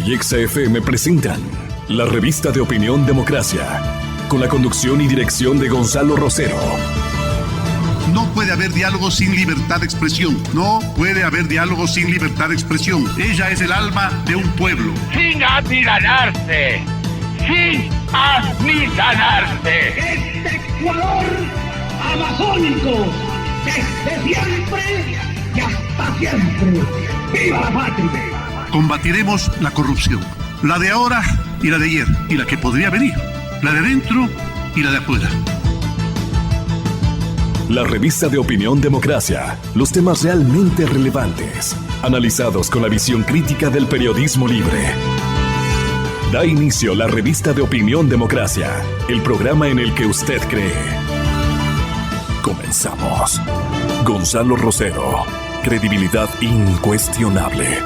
y Exa FM presentan la revista de opinión Democracia, con la conducción y dirección de Gonzalo Rosero. No puede haber diálogo sin libertad de expresión. No puede haber diálogo sin libertad de expresión. Ella es el alma de un pueblo. Sin amilanarse. Sin amilanarse. Este Ecuador amazónico, desde siempre y hasta siempre. ¡Viva la patria! Combatiremos la corrupción. La de ahora y la de ayer. Y la que podría venir. La de adentro y la de afuera. La revista de opinión Democracia. Los temas realmente relevantes, analizados con la visión crítica del periodismo libre. Da inicio la revista de opinión Democracia, el programa en el que usted cree. Comenzamos. Gonzalo Rosero, credibilidad incuestionable.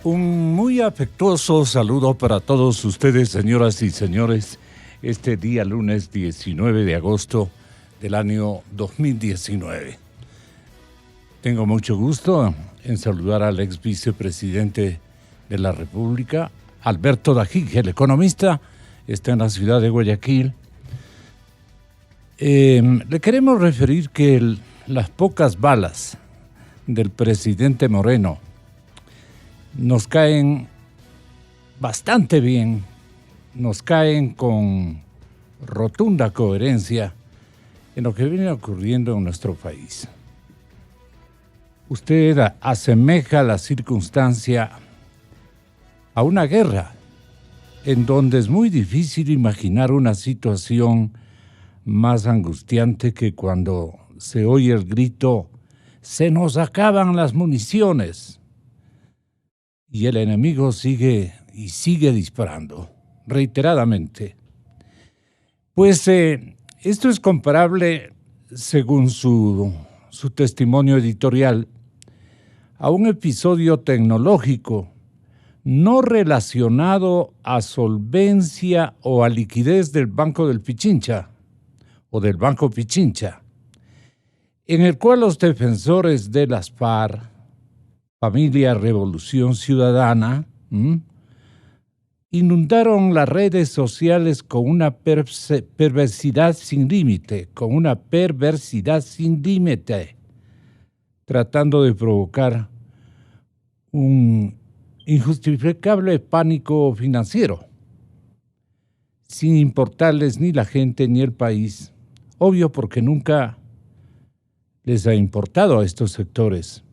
Un muy afectuoso saludo para todos ustedes, señoras y señores, este día lunes 19 de agosto del año 2019. Tengo mucho gusto en saludar al ex vicepresidente de la República, Alberto Dajic, el economista, está en la ciudad de Guayaquil. Le queremos referir que las pocas balas del presidente Moreno nos caen bastante bien, nos caen con rotunda coherencia en lo que viene ocurriendo en nuestro país. Usted asemeja la circunstancia a una guerra, en donde es muy difícil imaginar una situación más angustiante que cuando se oye el grito: "Se nos acaban las municiones", y el enemigo sigue disparando reiteradamente. Pues esto es comparable, según su testimonio editorial, a un episodio tecnológico no relacionado a solvencia o a liquidez del Banco del Pichincha o del Banco Pichincha, en el cual los defensores de las FARC, Familia Revolución Ciudadana, inundaron las redes sociales con una perversidad sin límite, tratando de provocar un injustificable pánico financiero, sin importarles ni la gente ni el país. Obvio, porque nunca les ha importado a estos sectores.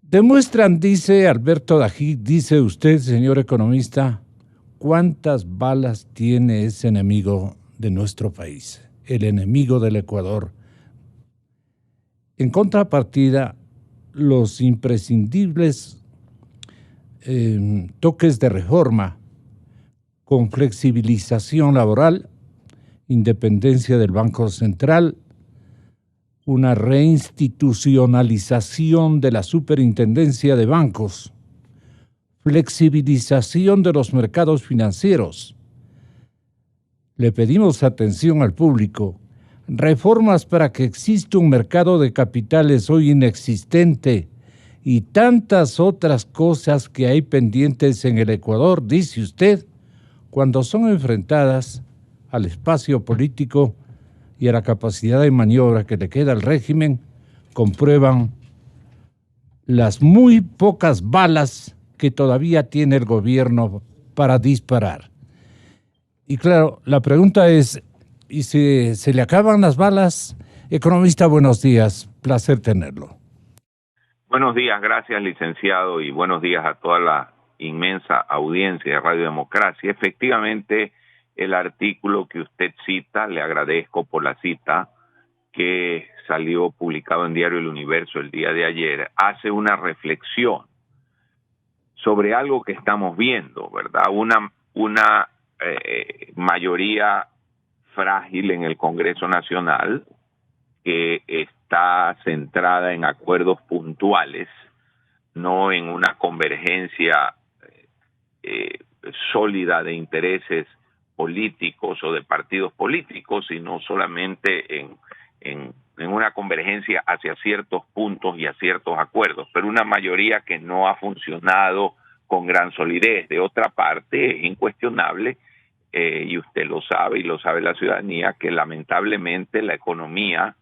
Demuestran, dice Alberto Dajic, dice usted, señor economista, cuántas balas tiene ese enemigo de nuestro país, el enemigo del Ecuador. En contrapartida, los imprescindibles toques de reforma con flexibilización laboral, independencia del Banco Central, una reinstitucionalización de la superintendencia de bancos, flexibilización de los mercados financieros. Le pedimos atención al público, reformas para que exista un mercado de capitales hoy inexistente y tantas otras cosas que hay pendientes en el Ecuador, dice usted, cuando son enfrentadas al espacio político y a la capacidad de maniobra que le queda al régimen, comprueban las muy pocas balas que todavía tiene el gobierno para disparar. Y claro, la pregunta es, ¿y si se le acaban las balas? Economista, buenos días, placer tenerlo. Buenos días, gracias, licenciado, y buenos días a toda la inmensa audiencia de Radio Democracia. Efectivamente, el artículo que usted cita, le agradezco por la cita, que salió publicado en Diario El Universo el día de ayer, hace una reflexión sobre algo que estamos viendo, ¿verdad? Una mayoría frágil en el Congreso Nacional que está centrada en acuerdos puntuales, no en una convergencia sólida de intereses políticos o de partidos políticos, sino solamente en una convergencia hacia ciertos puntos y a ciertos acuerdos, pero una mayoría que no ha funcionado con gran solidez. De otra parte, es incuestionable, y usted lo sabe y lo sabe la ciudadanía, que lamentablemente la economía,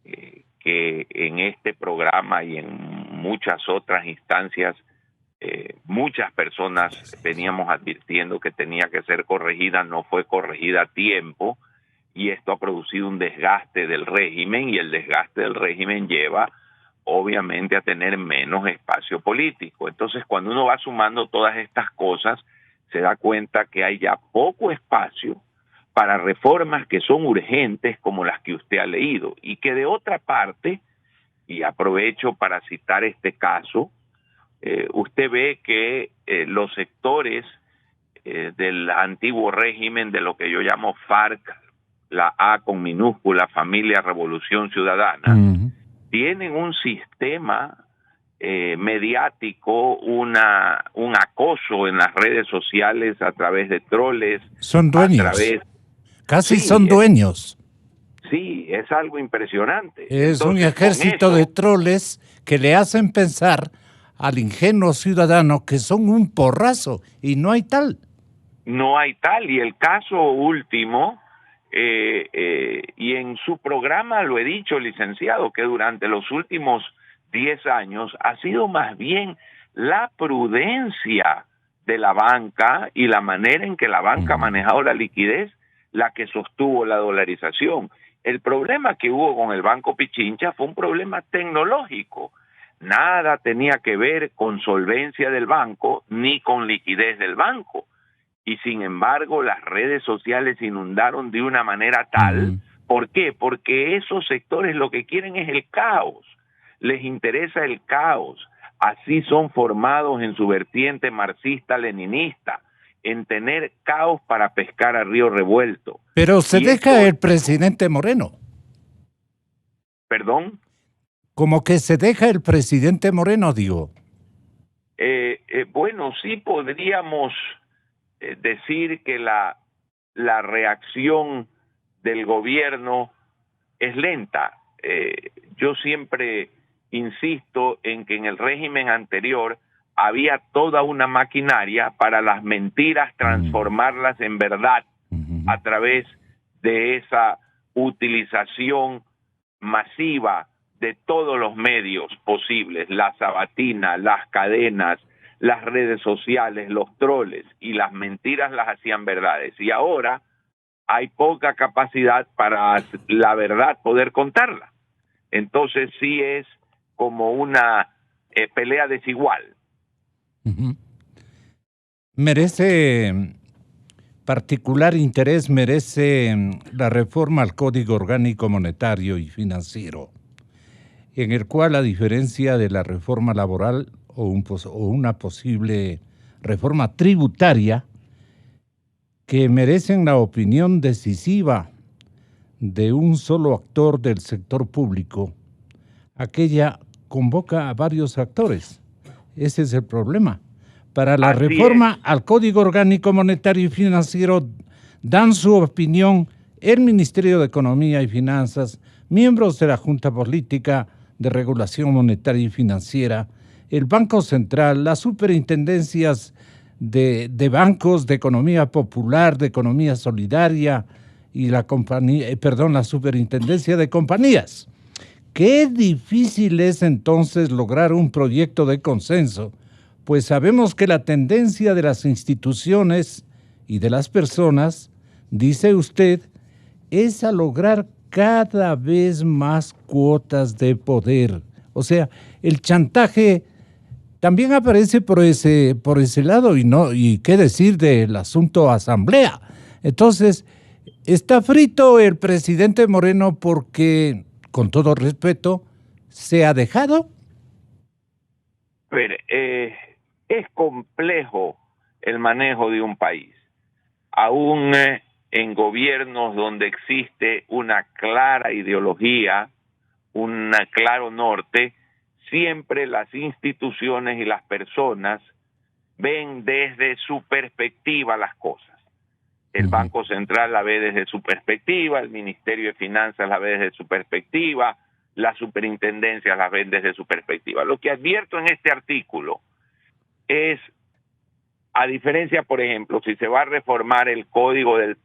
que en este programa y en muchas otras instancias, muchas personas veníamos advirtiendo que tenía que ser corregida, no fue corregida a tiempo, y esto ha producido un desgaste del régimen, y el desgaste del régimen lleva obviamente a tener menos espacio político. Entonces, cuando uno va sumando todas estas cosas, se da cuenta que hay ya poco espacio para reformas que son urgentes como las que usted ha leído, y que de otra parte, y aprovecho para citar este caso, usted ve que los sectores del antiguo régimen, de lo que yo llamo FARC, la A con minúscula, Familia Revolución Ciudadana, tienen un sistema mediático, un acoso en las redes sociales a través de troles. Son dueños. Casi sí, son dueños. Sí, es algo impresionante. Es un ejército de troles que le hacen pensar al ingenuo ciudadano que son un porrazo, y no hay tal. No hay tal, y el caso último, y en su programa lo he dicho, licenciado, que durante los últimos 10 años ha sido más bien la prudencia de la banca y la manera en que la banca ha manejado la liquidez la que sostuvo la dolarización. El problema que hubo con el Banco Pichincha fue un problema tecnológico. Nada tenía que ver con solvencia del banco ni con liquidez del banco. Y sin embargo, las redes sociales se inundaron de una manera tal. ¿Por qué? Porque esos sectores lo que quieren es el caos. Les interesa el caos. Así son formados en su vertiente marxista-leninista, en tener caos para pescar a río revuelto. Pero se deja el presidente Moreno. ¿Perdón? Como que se deja el presidente Moreno, digo. Bueno, sí podríamos decir que la reacción del gobierno es lenta. Yo siempre insisto en que en el régimen anterior había toda una maquinaria para las mentiras transformarlas en verdad a través de esa utilización masiva de todos los medios posibles, la sabatina, las cadenas, las redes sociales, los troles, y las mentiras las hacían verdades. Y ahora hay poca capacidad para la verdad poder contarla. Entonces sí es como una pelea desigual. Merece particular interés, merece la reforma al Código Orgánico Monetario y Financiero, en el cual, a diferencia de la reforma laboral o una posible reforma tributaria, que merecen la opinión decisiva de un solo actor del sector público, aquella convoca a varios actores. Ese es el problema. Para la reforma al Código Orgánico Monetario y Financiero dan su opinión el Ministerio de Economía y Finanzas, miembros de la Junta Política de Regulación Monetaria y Financiera, el Banco Central, las superintendencias de bancos, de economía popular, de economía solidaria y la superintendencia de compañías. Qué difícil es entonces lograr un proyecto de consenso, pues sabemos que la tendencia de las instituciones y de las personas, dice usted, es a lograr cada vez más cuotas de poder. O sea, el chantaje también aparece por ese lado, y qué decir del asunto asamblea. Entonces, está frito el presidente Moreno porque, con todo respeto, se ha dejado. Pero, es complejo el manejo de un país, aún en gobiernos donde existe una clara ideología, un claro norte. Siempre las instituciones y las personas ven desde su perspectiva las cosas. El Banco Central la ve desde su perspectiva, el Ministerio de Finanzas la ve desde su perspectiva, las superintendencias la ven desde su perspectiva. Lo que advierto en este artículo es, a diferencia, por ejemplo, si se va a reformar el Código del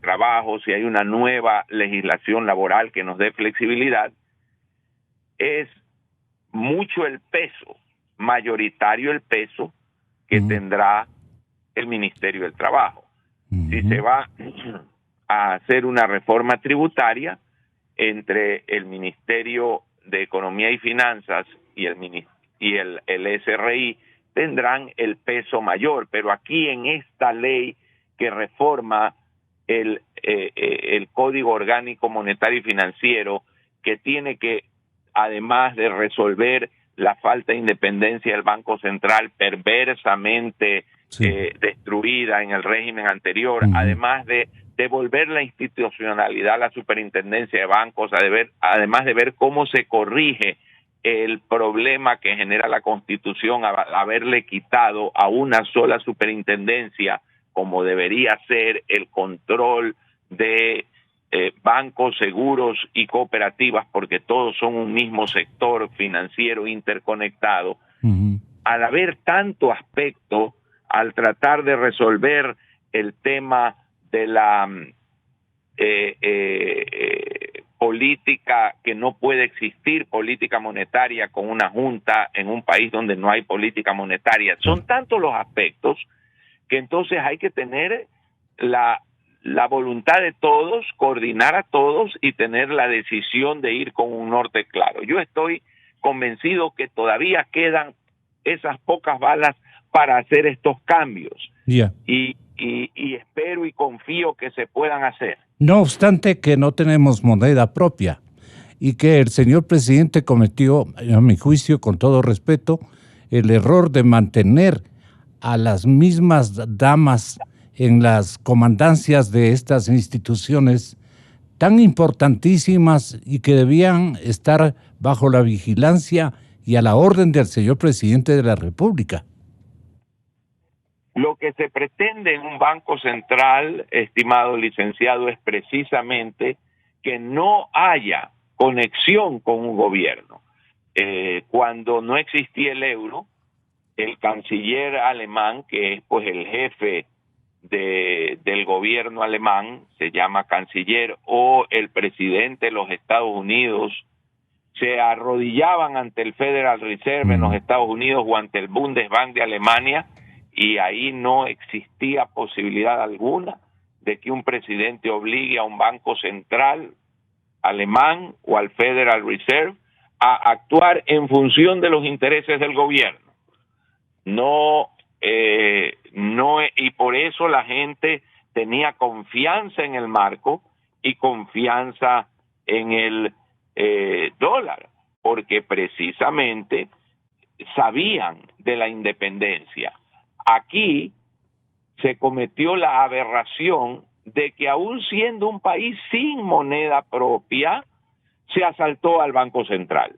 Trabajo, si hay una nueva legislación laboral que nos dé flexibilidad, es mucho el peso, mayoritario el peso que tendrá el Ministerio del Trabajo. Si se va a hacer una reforma tributaria entre el Ministerio de Economía y Finanzas y el SRI, tendrán el peso mayor, pero aquí en esta ley que reforma el Código Orgánico Monetario y Financiero, que tiene que, además de resolver la falta de independencia del Banco Central perversamente destruida en el régimen anterior, además de devolver la institucionalidad a la superintendencia de bancos, además de ver cómo se corrige el problema que genera la Constitución haberle quitado a una sola superintendencia, como debería ser, el control de bancos, seguros y cooperativas, porque todos son un mismo sector financiero interconectado. Al haber tanto aspecto, al tratar de resolver el tema de la política, que no puede existir política monetaria con una junta en un país donde no hay política monetaria. Son tantos los aspectos que entonces hay que tener la voluntad de todos, coordinar a todos y tener la decisión de ir con un norte claro. Yo estoy convencido que todavía quedan esas pocas balas para hacer estos cambios. Y espero y confío que se puedan hacer. No obstante que no tenemos moneda propia y que el señor presidente cometió, a mi juicio, con todo respeto, el error de mantener a las mismas damas en las comandancias de estas instituciones tan importantísimas y que debían estar bajo la vigilancia y a la orden del señor presidente de la República. Lo que se pretende en un banco central, estimado licenciado, es precisamente que no haya conexión con un gobierno. Cuando no existía el euro, el canciller alemán, que es pues el jefe del gobierno alemán, se llama canciller, o el presidente de los Estados Unidos, se arrodillaban ante el Federal Reserve en los Estados Unidos o ante el Bundesbank de Alemania, y ahí no existía posibilidad alguna de que un presidente obligue a un banco central alemán o al Federal Reserve a actuar en función de los intereses del gobierno. No, y por eso la gente tenía confianza en el marco y confianza en el dólar, porque precisamente sabían de la independencia. Aquí se cometió la aberración de que, aún siendo un país sin moneda propia, se asaltó al Banco Central.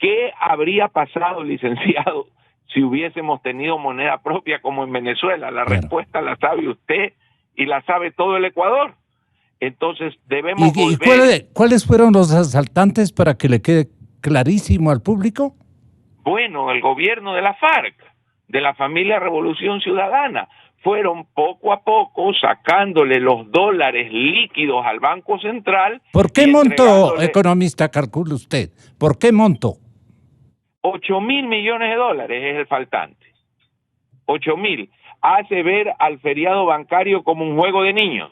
¿Qué habría pasado, licenciado, si hubiésemos tenido moneda propia como en Venezuela? La respuesta la sabe usted y la sabe todo el Ecuador. Entonces debemos volver. ¿Y cuáles fueron los asaltantes, para que le quede clarísimo al público? Bueno, el gobierno de la FARC, de la familia Revolución Ciudadana, fueron poco a poco sacándole los dólares líquidos al Banco Central. ¿Por qué monto, economista, calcula usted? ¿Por qué monto? 8.000 millones de dólares es el faltante. 8.000. Hace ver al feriado bancario como un juego de niños.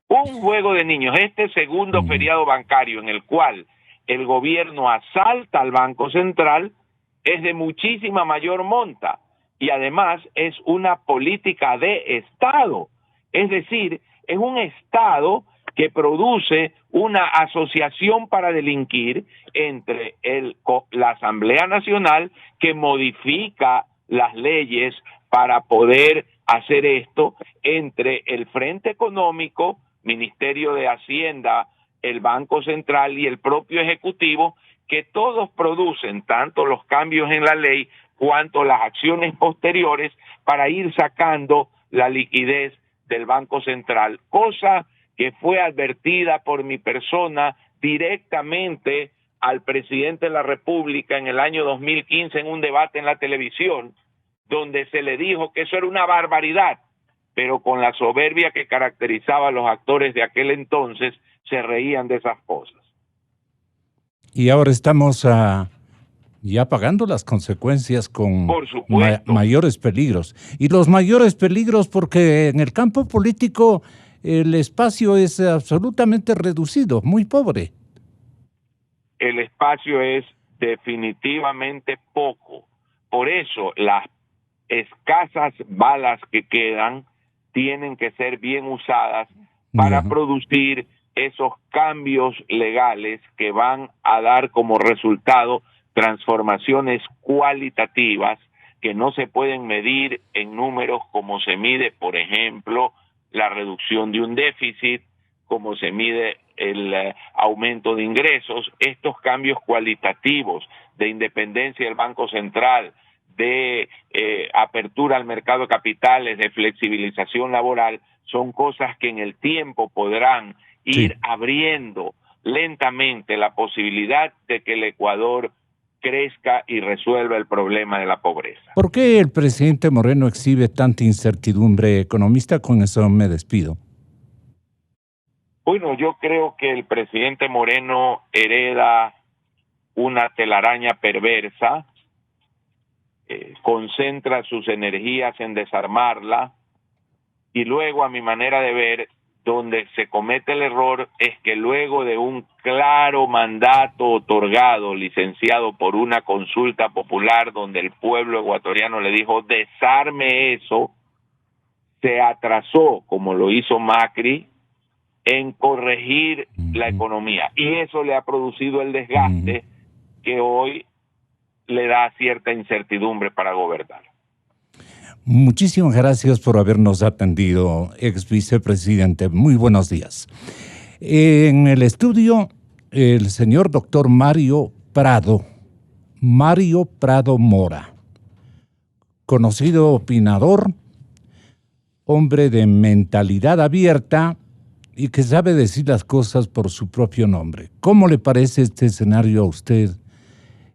Un juego de niños. Este segundo feriado bancario en el cual el gobierno asalta al Banco Central es de muchísima mayor monta, y además es una política de Estado. Es decir, es un Estado que produce una asociación para delinquir entre la Asamblea Nacional, que modifica las leyes para poder hacer esto, entre el Frente Económico, Ministerio de Hacienda, el Banco Central y el propio Ejecutivo, que todos producen tanto los cambios en la ley cuanto las acciones posteriores para ir sacando la liquidez del Banco Central, cosa que fue advertida por mi persona directamente al presidente de la República en el año 2015 en un debate en la televisión, donde se le dijo que eso era una barbaridad, pero con la soberbia que caracterizaba a los actores de aquel entonces, se reían de esas cosas. Y ahora estamos ya pagando las consecuencias con mayores peligros. Y los mayores peligros porque en el campo político el espacio es absolutamente reducido, muy pobre. El espacio es definitivamente poco. Por eso las escasas balas que quedan tienen que ser bien usadas para producir esos cambios legales que van a dar como resultado transformaciones cualitativas que no se pueden medir en números como se mide, por ejemplo, la reducción de un déficit, como se mide el aumento de ingresos. Estos cambios cualitativos de independencia del Banco Central, de apertura al mercado de capitales, de flexibilización laboral, son cosas que en el tiempo podrán ir abriendo lentamente la posibilidad de que el Ecuador crezca y resuelva el problema de la pobreza. ¿Por qué el presidente Moreno exhibe tanta incertidumbre economista? Con eso me despido. Bueno, yo creo que el presidente Moreno hereda una telaraña perversa, concentra sus energías en desarmarla, y luego, a mi manera de ver, donde se comete el error es que luego de un claro mandato otorgado, licenciado por una consulta popular donde el pueblo ecuatoriano le dijo desarme eso, se atrasó, como lo hizo Macri, en corregir la economía. Y eso le ha producido el desgaste que hoy le da cierta incertidumbre para gobernar. Muchísimas gracias por habernos atendido, ex vicepresidente. Muy buenos días. En el estudio, el señor doctor Mario Prado Mora, conocido opinador, hombre de mentalidad abierta y que sabe decir las cosas por su propio nombre. ¿Cómo le parece este escenario a usted?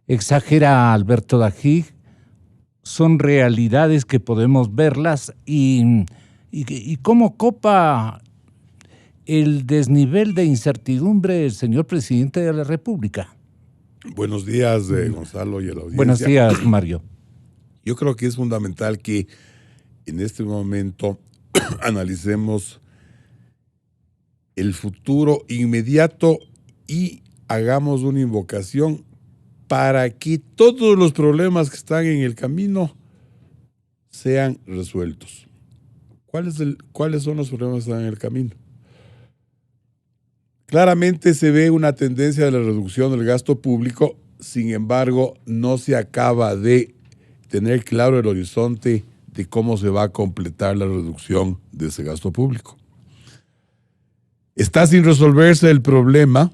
¿Exagera Alberto Dagig? Son realidades que podemos verlas y cómo copa el desnivel de incertidumbre el señor presidente de la República. Buenos días, Gonzalo y a la audiencia. Buenos días, Mario. Yo creo que es fundamental que en este momento analicemos el futuro inmediato y hagamos una invocación para que todos los problemas que están en el camino sean resueltos. ¿Cuáles son los problemas que están en el camino? Claramente se ve una tendencia de la reducción del gasto público, sin embargo, no se acaba de tener claro el horizonte de cómo se va a completar la reducción de ese gasto público. Está sin resolverse el problema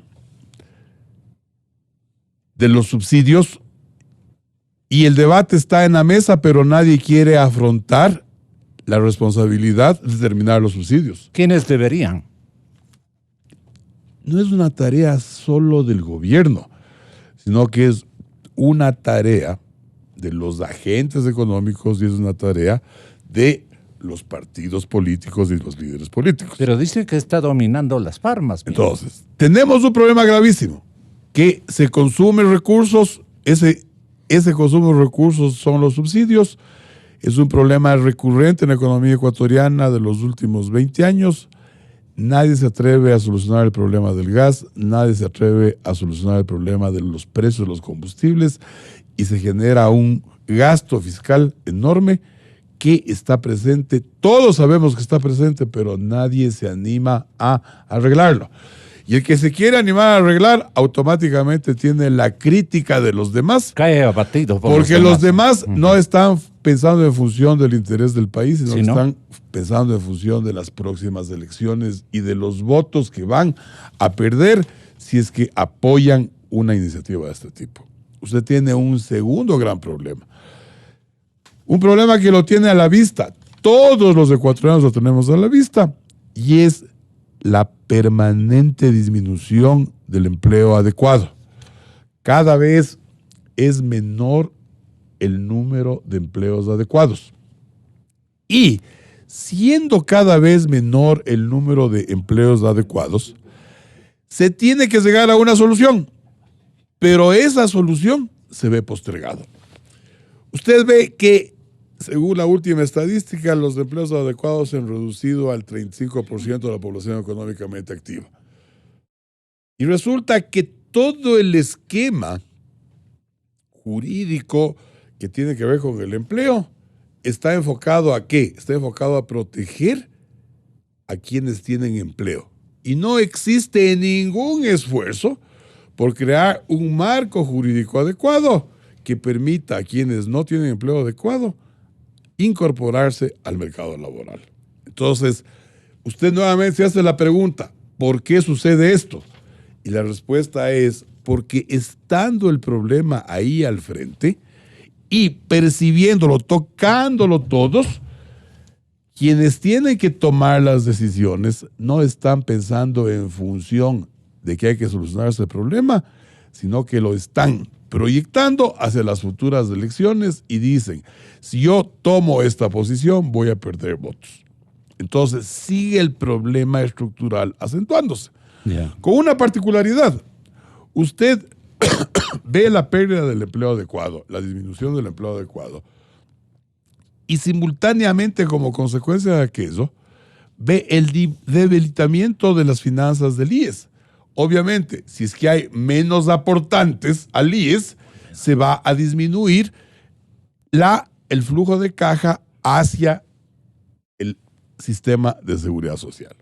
de los subsidios y el debate está en la mesa, pero nadie quiere afrontar la responsabilidad de terminar los subsidios. ¿Quiénes deberían? No es una tarea solo del gobierno, sino que es una tarea de los agentes económicos y es una tarea de los partidos políticos y los líderes políticos. Pero dice que está dominando las farmas. Entonces, tenemos un problema gravísimo, que se consumen recursos, ese consumo de recursos son los subsidios, es un problema recurrente en la economía ecuatoriana de los últimos 20 años. Nadie se atreve a solucionar el problema del gas, nadie se atreve a solucionar el problema de los precios de los combustibles y se genera un gasto fiscal enorme que está presente. Todos sabemos que está presente, pero nadie se anima a arreglarlo. Y el que se quiere animar a arreglar automáticamente tiene la crítica de los demás. Cae abatido porque los demás no están pensando en función del interés del país, sino que están pensando en función de las próximas elecciones y de los votos que van a perder si es que apoyan una iniciativa de este tipo. Usted tiene un segundo gran problema. Un problema que lo tiene a la vista. Todos los ecuatorianos lo tenemos a la vista. Y es la permanente disminución del empleo adecuado. Cada vez es menor el número de empleos adecuados. Y siendo cada vez menor el número de empleos adecuados, se tiene que llegar a una solución. Pero esa solución se ve postergada. Usted ve que, según la última estadística, los empleos adecuados se han reducido al 35% de la población económicamente activa. Y resulta que todo el esquema jurídico que tiene que ver con el empleo está enfocado ¿a qué? Está enfocado a proteger a quienes tienen empleo. Y no existe ningún esfuerzo por crear un marco jurídico adecuado que permita a quienes no tienen empleo adecuado incorporarse al mercado laboral. Entonces, usted nuevamente se hace la pregunta, ¿por qué sucede esto? Y la respuesta es porque estando el problema ahí al frente y percibiéndolo, tocándolo todos, quienes tienen que tomar las decisiones no están pensando en función de que hay que solucionar ese problema, sino que lo están proyectando hacia las futuras elecciones y dicen, si yo tomo esta posición voy a perder votos. Entonces sigue el problema estructural acentuándose. Con una particularidad, usted ve la pérdida del empleo adecuado, la disminución del empleo adecuado, y simultáneamente como consecuencia de aquello, ve el debilitamiento de las finanzas del IES. Obviamente, si es que hay menos aportantes al IES, se va a disminuir el flujo de caja hacia el sistema de seguridad social.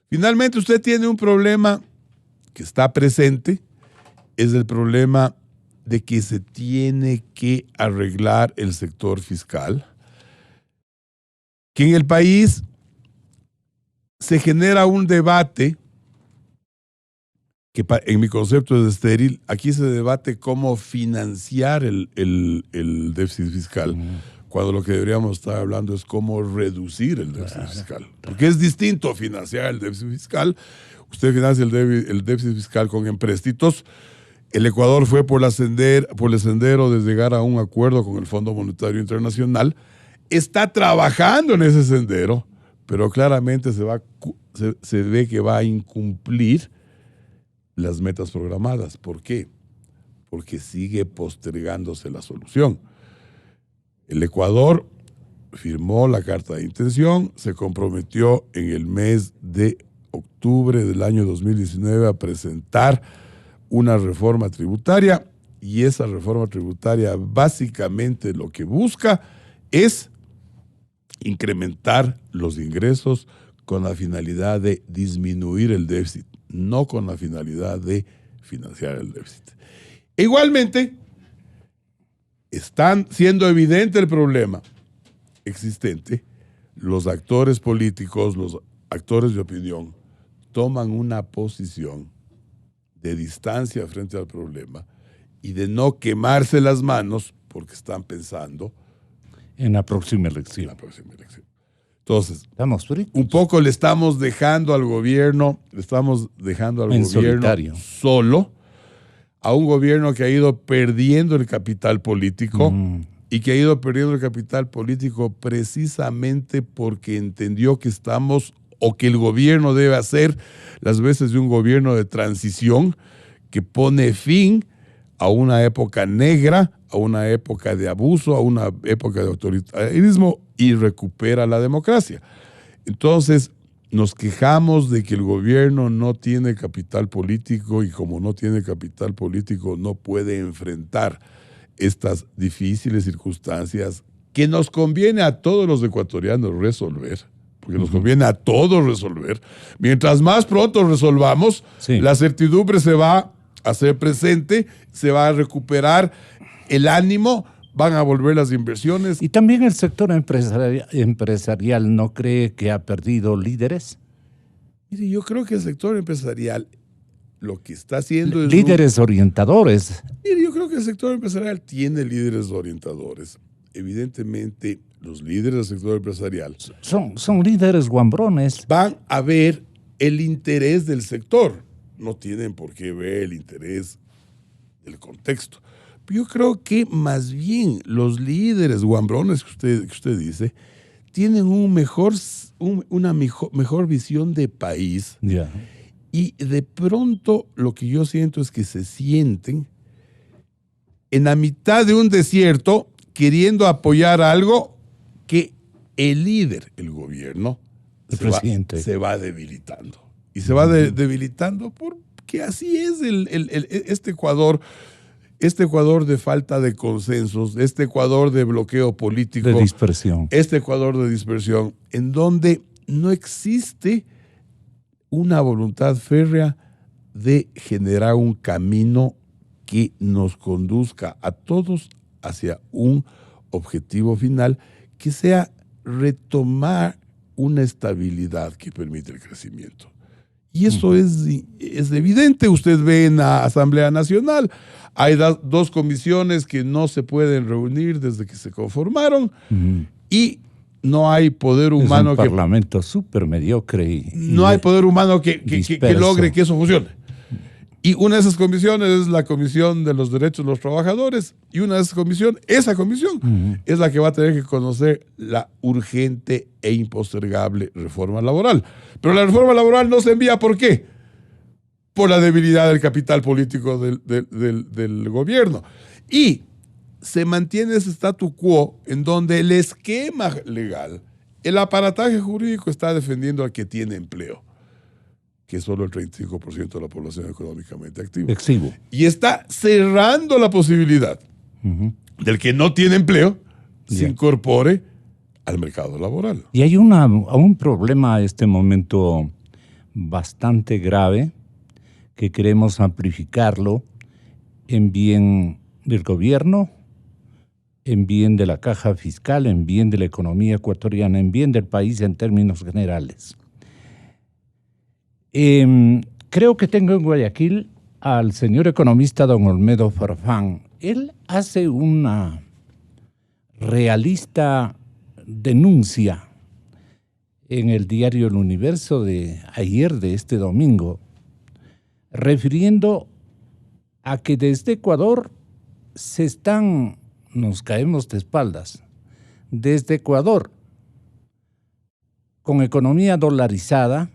Finalmente, usted tiene un problema que está presente, es el problema de que se tiene que arreglar el sector fiscal, que en el país se genera un debate que en mi concepto es estéril. Aquí se debate cómo financiar el déficit fiscal, cuando lo que deberíamos estar hablando es cómo reducir el déficit fiscal. Porque es distinto financiar el déficit fiscal. Usted financia el déficit fiscal con empréstitos. El Ecuador fue por el sendero de llegar a un acuerdo con el Fondo Monetario Internacional. Está trabajando en ese sendero, pero claramente se ve que va a incumplir las metas programadas. ¿Por qué? Porque sigue postergándose la solución. El Ecuador firmó la carta de intención, se comprometió en el mes de octubre del año 2019 a presentar una reforma tributaria, y esa reforma tributaria básicamente lo que busca es incrementar los ingresos con la finalidad de disminuir el déficit, no con la finalidad de financiar el déficit. Igualmente, están siendo evidente el problema existente. Los actores políticos, los actores de opinión, toman una posición de distancia frente al problema y de no quemarse las manos porque están pensando en la próxima elección. Entonces, fritos. Un poco le estamos dejando al gobierno, solitario. Solo, a un gobierno que ha ido perdiendo el capital político y que ha ido perdiendo el capital político precisamente porque entendió que que el gobierno debe hacer las veces de un gobierno de transición que pone fin a una época negra, a una época de abuso, a una época de autoritarismo y recupera la democracia. Entonces, nos quejamos de que el gobierno no tiene capital político y como no tiene capital político no puede enfrentar estas difíciles circunstancias que nos conviene a todos los ecuatorianos resolver, porque nos conviene a todos resolver. Mientras más pronto resolvamos, la certidumbre se va a hacer presente, se va a recuperar el ánimo, van a volver las inversiones. ¿Y también el sector empresarial no cree que ha perdido líderes? Mire, yo creo que el sector empresarial lo que está haciendo es... Líderes orientadores. Mire, yo creo que el sector empresarial tiene líderes orientadores. evidentemente los líderes del sector empresarial Son líderes guambrones. van a ver el interés del sector. No tienen por qué ver el interés del contexto. Yo creo que más bien los líderes guambrones que usted dice tienen una mejor visión de país. Yeah. Y de pronto lo que yo siento es que se sienten en la mitad de un desierto queriendo apoyar algo que el líder, el gobierno, El presidente. se va debilitando. Y se va debilitando porque así es este Ecuador de falta de consensos, este Ecuador de bloqueo político. De dispersión. Este Ecuador de dispersión, en donde no existe una voluntad férrea de generar un camino que nos conduzca a todos hacia un objetivo final que sea retomar una estabilidad que permite el crecimiento. Y eso es evidente. Usted ve en la Asamblea Nacional, hay dos comisiones que no se pueden reunir desde que se conformaron y no hay poder humano es un parlamento súper mediocre. No hay poder humano que logre que eso funcione. Y una de esas comisiones es la Comisión de los Derechos de los Trabajadores, y una de esas comisiones, esa comisión, es la que va a tener que conocer la urgente e impostergable reforma laboral. Pero la reforma laboral no se envía, ¿por qué? Por la debilidad del capital político del gobierno. Y se mantiene ese statu quo en donde el esquema legal, el aparataje jurídico está defendiendo al que tiene empleo, que es solo el 35% de la población económicamente activa. Exhibo. Y está cerrando la posibilidad del que no tiene empleo se incorpore al mercado laboral. Y hay un problema a este momento bastante grave que queremos amplificarlo en bien del gobierno, en bien de la caja fiscal, en bien de la economía ecuatoriana, en bien del país en términos generales. Creo que tengo en Guayaquil al señor economista don Olmedo Farfán. Él hace una realista denuncia en el diario El Universo de ayer, de este domingo, refiriendo a que desde Ecuador nos caemos de espaldas. Desde Ecuador, con economía dolarizada,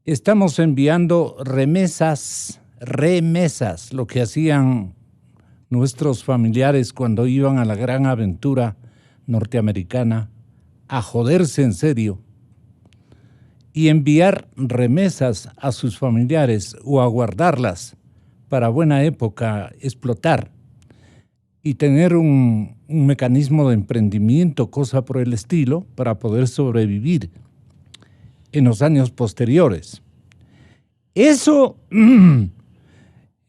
estamos enviando remesas, lo que hacían nuestros familiares cuando iban a la gran aventura norteamericana a joderse en serio y enviar remesas a sus familiares o a guardarlas para buena época, explotar y tener un mecanismo de emprendimiento, cosa por el estilo, para poder sobrevivir en los años posteriores. Eso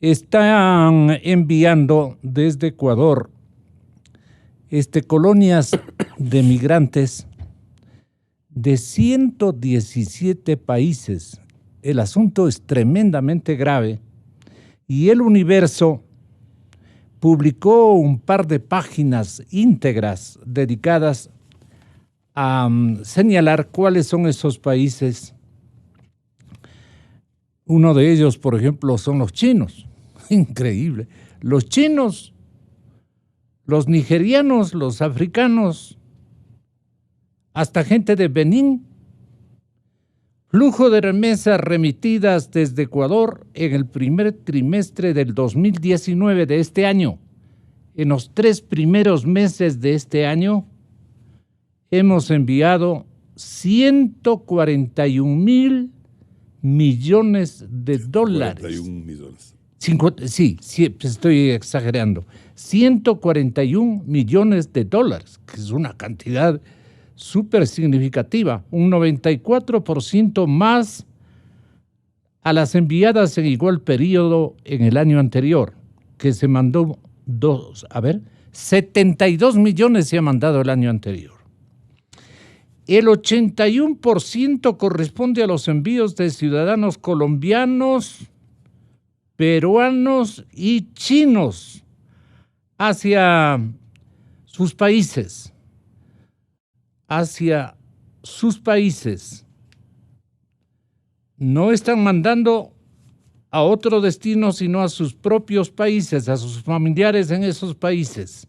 están enviando desde Ecuador colonias de migrantes de 117 países. El asunto es tremendamente grave y El Universo publicó un par de páginas íntegras dedicadas a señalar cuáles son esos países. Uno de ellos, por ejemplo, son los chinos. Increíble. Los chinos, los nigerianos, los africanos, hasta gente de Benín. Flujo de remesas remitidas desde Ecuador en el primer trimestre del 2019 de este año. En los 3 primeros meses de este año, hemos enviado 141,000 millones de dólares. 41 millones. Sí, estoy exagerando. 141 millones de dólares, que es una cantidad súper significativa, un 94% más a las enviadas en igual periodo en el año anterior, que se mandó 72 millones se ha mandado el año anterior. El 81% corresponde a los envíos de ciudadanos colombianos, peruanos y chinos hacia sus países, hacia sus países. No están mandando a otro destino, sino a sus propios países, a sus familiares en esos países,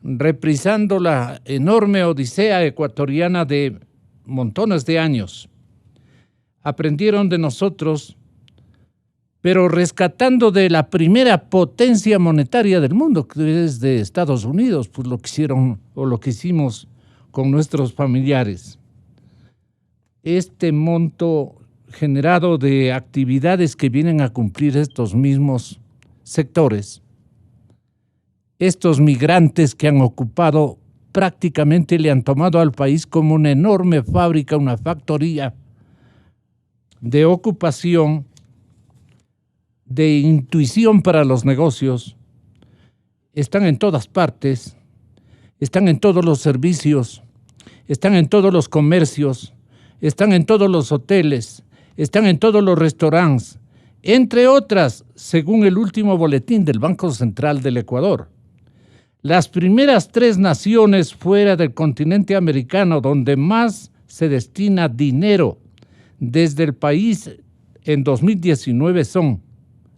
reprisando la enorme odisea ecuatoriana de montones de años. Aprendieron de nosotros, pero rescatando de la primera potencia monetaria del mundo, que es de Estados Unidos, pues lo que hicieron o lo que hicimos con nuestros familiares. Este monto generado de actividades que vienen a cumplir estos mismos sectores, estos migrantes que han ocupado, prácticamente le han tomado al país como una enorme fábrica, una factoría de ocupación, de intuición para los negocios. Están en todas partes, están en todos los servicios, están en todos los comercios, están en todos los hoteles, están en todos los restaurantes, entre otras, según el último boletín del Banco Central del Ecuador. Las primeras 3 naciones fuera del continente americano donde más se destina dinero desde el país en 2019 son,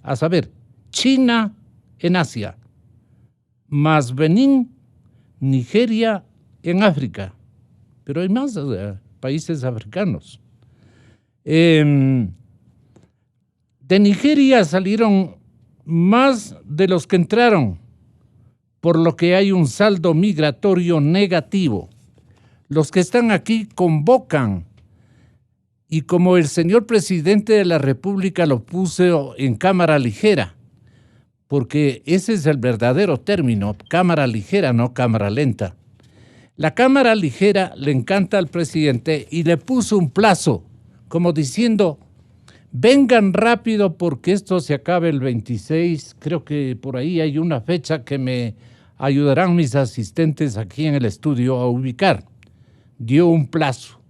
a saber, China en Asia, más Benín, Nigeria en África, pero hay más países africanos. De Nigeria salieron más de los que entraron, por lo que hay un saldo migratorio negativo. Los que están aquí convocan, y como el señor presidente de la República lo puso en cámara ligera, porque ese es el verdadero término, cámara ligera, no cámara lenta. La cámara ligera le encanta al presidente y le puso un plazo, como diciendo, vengan rápido porque esto se acabe el 26, creo que por ahí hay una fecha que me ayudarán mis asistentes aquí en el estudio a ubicar. Dio un plazo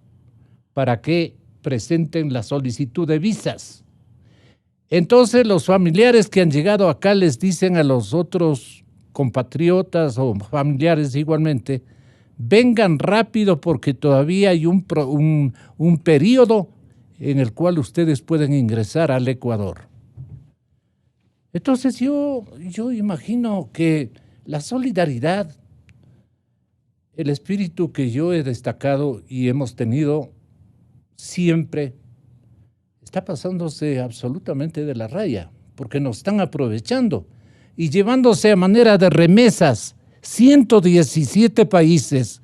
para que presenten la solicitud de visas. Entonces los familiares que han llegado acá les dicen a los otros compatriotas o familiares igualmente, vengan rápido porque todavía hay un periodo en el cual ustedes pueden ingresar al Ecuador. Entonces yo imagino que la solidaridad, el espíritu que yo he destacado y hemos tenido siempre, está pasándose absolutamente de la raya, porque nos están aprovechando y llevándose a manera de remesas 117 países,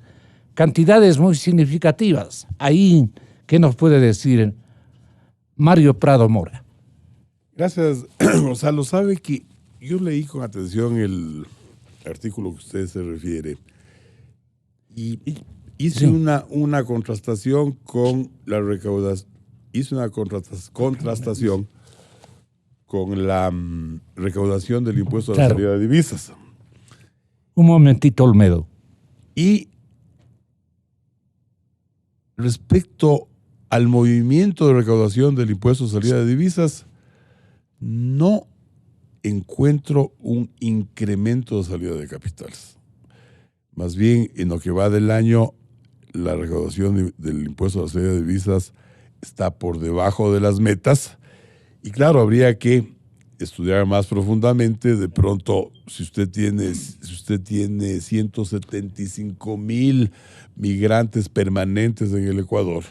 cantidades muy significativas. Ahí, ¿qué nos puede decir Mario Prado Mora? Gracias, Gonzalo. Sabe que yo leí con atención el artículo que usted se refiere y hice una contrastación con la recaudación, hice una contrastación con la recaudación del impuesto a la salida de divisas. Un momentito, Olmedo. Y respecto al movimiento de recaudación del impuesto a salida de divisas, no encuentro un incremento de salida de capitales. Más bien, en lo que va del año, la recaudación del impuesto a la salida de divisas está por debajo de las metas. Y claro, habría que estudiar más profundamente. De pronto, si usted tiene 175,000 migrantes permanentes en el Ecuador,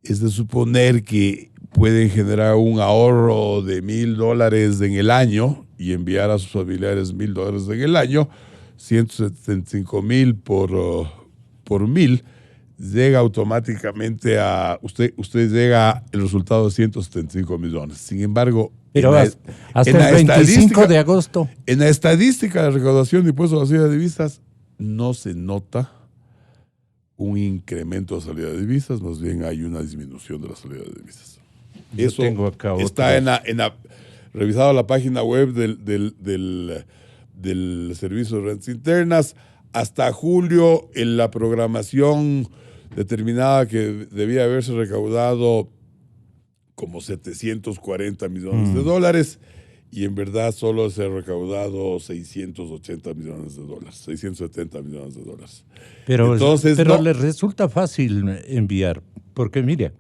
es de suponer que pueden generar un ahorro de $1,000 en el año y enviar a sus familiares $1,000 en el año. 175,000 por 1,000 llega automáticamente a usted llega el resultado de 175 millones. Sin embargo, pero hasta el 25 de agosto. En la estadística de recaudación de impuestos a la salida de divisas no se nota un incremento de salida de divisas, más bien hay una disminución de la salida de divisas. Yo eso tengo acá está revisado la página web del Servicio de Rentas Internas. Hasta julio, en la programación determinada que debía haberse recaudado como 740 millones de dólares, y en verdad solo se ha recaudado 680 millones de dólares, 670 millones de dólares. Pero Entonces, les resulta fácil enviar, porque mire,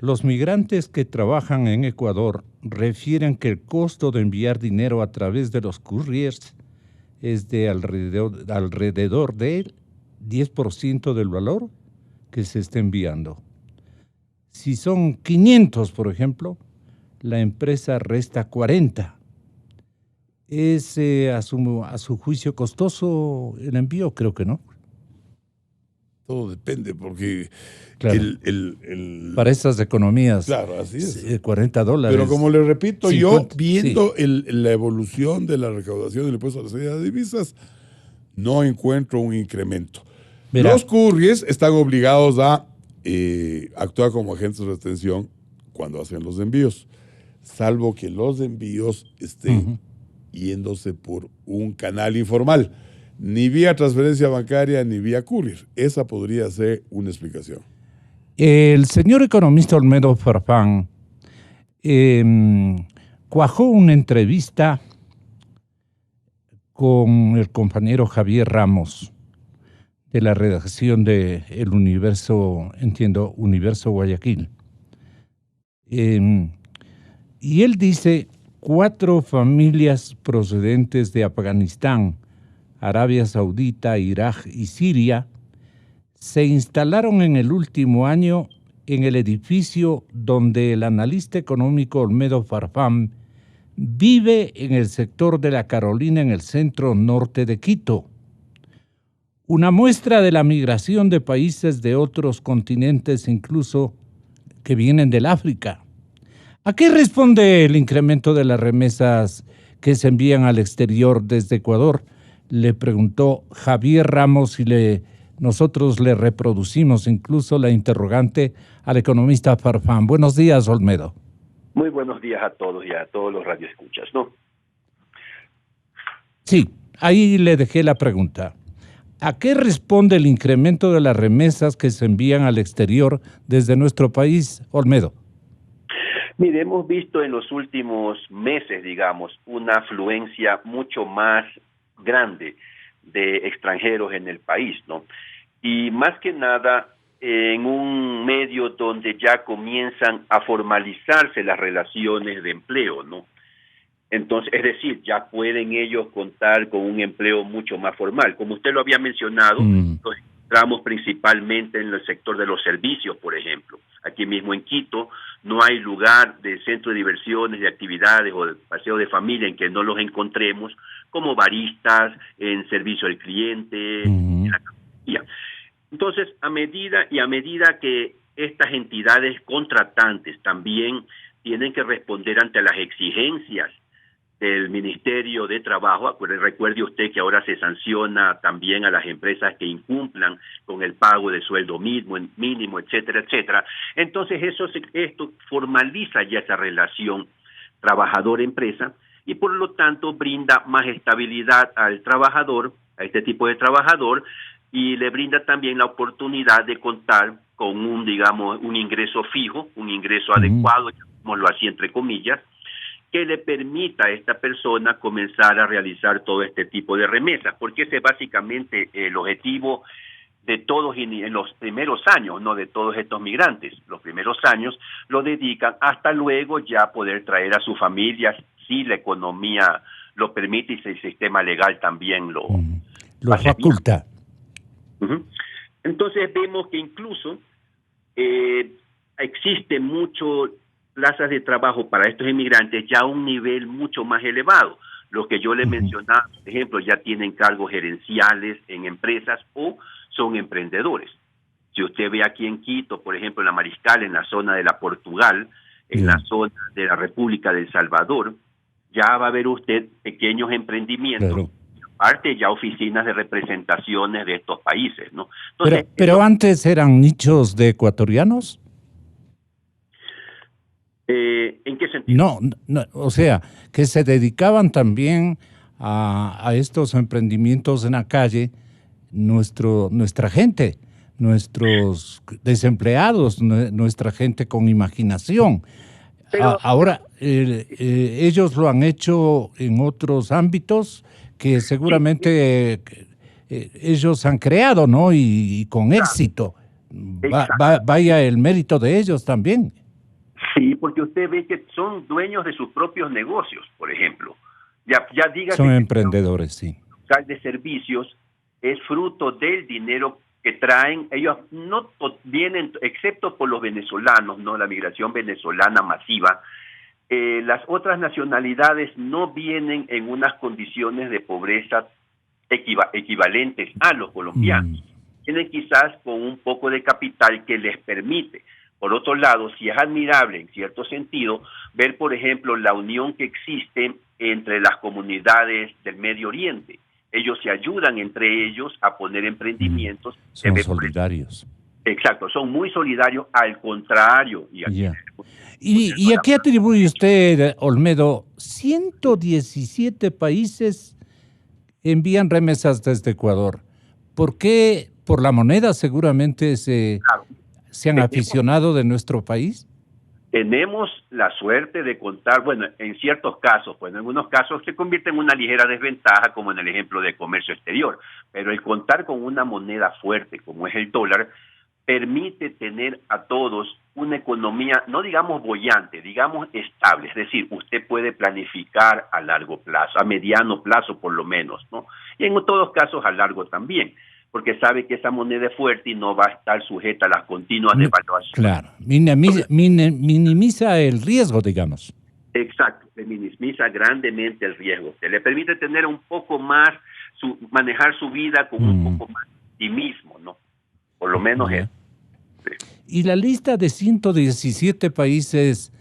los migrantes que trabajan en Ecuador refieren que el costo de enviar dinero a través de los couriers es de alrededor del 10% del valor que se está enviando. Si son 500, por ejemplo, la empresa resta 40. ¿Es a su juicio costoso el envío? Creo que no. todo depende, porque Claro. Para estas economías, claro, así es. $40. Pero como le repito, 50, yo viendo sí. la evolución de la recaudación del impuesto a la salida de divisas, no encuentro un incremento. Verá. Los couriers están obligados a actuar como agentes de retención cuando hacen los envíos, salvo que los envíos estén yéndose por un canal informal, ni vía transferencia bancaria ni vía courier. Esa podría ser una explicación. El señor economista Olmedo Farfán cuajó una entrevista con el compañero Javier Ramos de la redacción de El Universo, Universo Guayaquil. Y él dice, 4 familias procedentes de Afganistán, Arabia Saudita, Irak y Siria se instalaron en el último año en el edificio donde el analista económico Olmedo Farfán vive en el sector de La Carolina, en el centro norte de Quito. Una muestra de la migración de países de otros continentes, incluso que vienen del África. ¿A qué responde el incremento de las remesas que se envían al exterior desde Ecuador? Le preguntó Javier Ramos y nosotros le reproducimos incluso la interrogante al economista Farfán. Buenos días, Olmedo. Muy buenos días a todos y a todos los radioescuchas, ¿no? Sí, ahí le dejé la pregunta. ¿A qué responde el incremento de las remesas que se envían al exterior desde nuestro país, Olmedo? Mire, hemos visto en los últimos meses, digamos, una afluencia mucho más grande de extranjeros en el país, ¿no? Y más que nada en un medio donde ya comienzan a formalizarse las relaciones de empleo, ¿no? Entonces, es decir, ya pueden ellos contar con un empleo mucho más formal. Como usted lo había mencionado, nos encontramos principalmente en el sector de los servicios, por ejemplo. Aquí mismo en Quito no hay lugar de centro de diversiones, de actividades o de paseo de familia en que no los encontremos, como baristas, en servicio al cliente, en la cafetería. Entonces, a medida que estas entidades contratantes también tienen que responder ante las exigencias del Ministerio de Trabajo, recuerde usted que ahora se sanciona también a las empresas que incumplan con el pago de sueldo mínimo, etcétera, etcétera. Entonces, esto formaliza ya esa relación trabajador-empresa y por lo tanto brinda más estabilidad al trabajador, a este tipo de trabajador, y le brinda también la oportunidad de contar con un ingreso fijo, un ingreso adecuado, llamémoslo así entre comillas, que le permita a esta persona comenzar a realizar todo este tipo de remesas, porque ese es básicamente el objetivo de todos en los primeros años, no de todos estos migrantes. Los primeros años lo dedican hasta luego ya poder traer a sus familias si la economía lo permite y si el sistema legal también lo faculta. Entonces vemos que incluso existe mucho plazas de trabajo para estos inmigrantes ya a un nivel mucho más elevado. Los que yo le mencionaba, por ejemplo, ya tienen cargos gerenciales en empresas o son emprendedores. Si usted ve aquí en Quito, por ejemplo, en la Mariscal, en la zona de la Portugal, en la zona de la República de El Salvador, ya va a ver usted pequeños emprendimientos, claro. Aparte ya oficinas de representaciones de estos países, ¿no? Entonces, pero antes eran nichos de ecuatorianos. ¿En qué sentido? No, o sea, que se dedicaban también a estos emprendimientos en la calle, nuestra gente, nuestros desempleados, nuestra gente con imaginación. Ahora, ellos lo han hecho en otros ámbitos que seguramente ellos han creado, ¿no? Y con éxito. Vaya el mérito de ellos también. Sí, porque usted ve que son dueños de sus propios negocios, por ejemplo. Ya diga son emprendedores, sí. De servicios es fruto del dinero que traen. Ellos no vienen, excepto por los venezolanos, no, la migración venezolana masiva. Las otras nacionalidades no vienen en unas condiciones de pobreza equivalentes a los colombianos. Vienen quizás con un poco de capital que les permite. Por otro lado, sí es admirable en cierto sentido ver, por ejemplo, la unión que existe entre las comunidades del Medio Oriente. Ellos se ayudan entre ellos a poner emprendimientos. Son solidarios. Exacto, son muy solidarios, al contrario. ¿Y a qué atribuye usted, Olmedo? 117 países envían remesas desde Ecuador. ¿Por qué? ¿Por la moneda seguramente se han aficionado de nuestro país? Tenemos la suerte de contar, bueno, en ciertos casos, pues en algunos casos se convierte en una ligera desventaja, como en el ejemplo de comercio exterior, pero el contar con una moneda fuerte como es el dólar permite tener a todos una economía, no digamos boyante, digamos estable, es decir, usted puede planificar a largo plazo, a mediano plazo por lo menos, ¿no? Y en todos casos a largo también, porque sabe que esa moneda es fuerte y no va a estar sujeta a las continuas devaluaciones. Claro, minimiza el riesgo, digamos. Exacto, le minimiza grandemente el riesgo. Se le permite tener un poco más, manejar su vida con un poco más de optimismo, ¿no? Por lo menos eso. Sí. Y la lista de 117 países,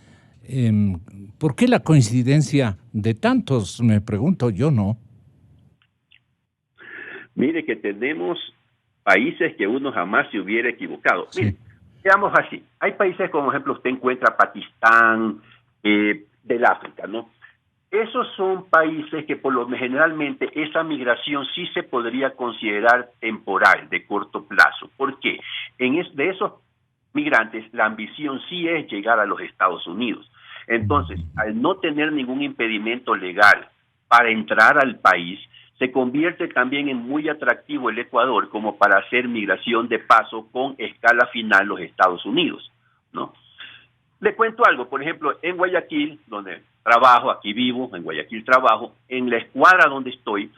¿por qué la coincidencia de tantos? Me pregunto yo, ¿no? Mire que tenemos países que uno jamás se hubiera equivocado. Sí. Mire, digamos así, hay países como, por ejemplo, usted encuentra Pakistán, del África, ¿no? Esos son países que por lo generalmente esa migración sí se podría considerar temporal, de corto plazo. ¿Por qué? De esos migrantes, la ambición sí es llegar a los Estados Unidos. Entonces, al no tener ningún impedimento legal para entrar al país, se convierte también en muy atractivo el Ecuador como para hacer migración de paso con escala final los Estados Unidos, ¿no? Le cuento algo, por ejemplo, en Guayaquil, donde trabajo, aquí vivo, en Guayaquil trabajo, en la escuadra donde estoy,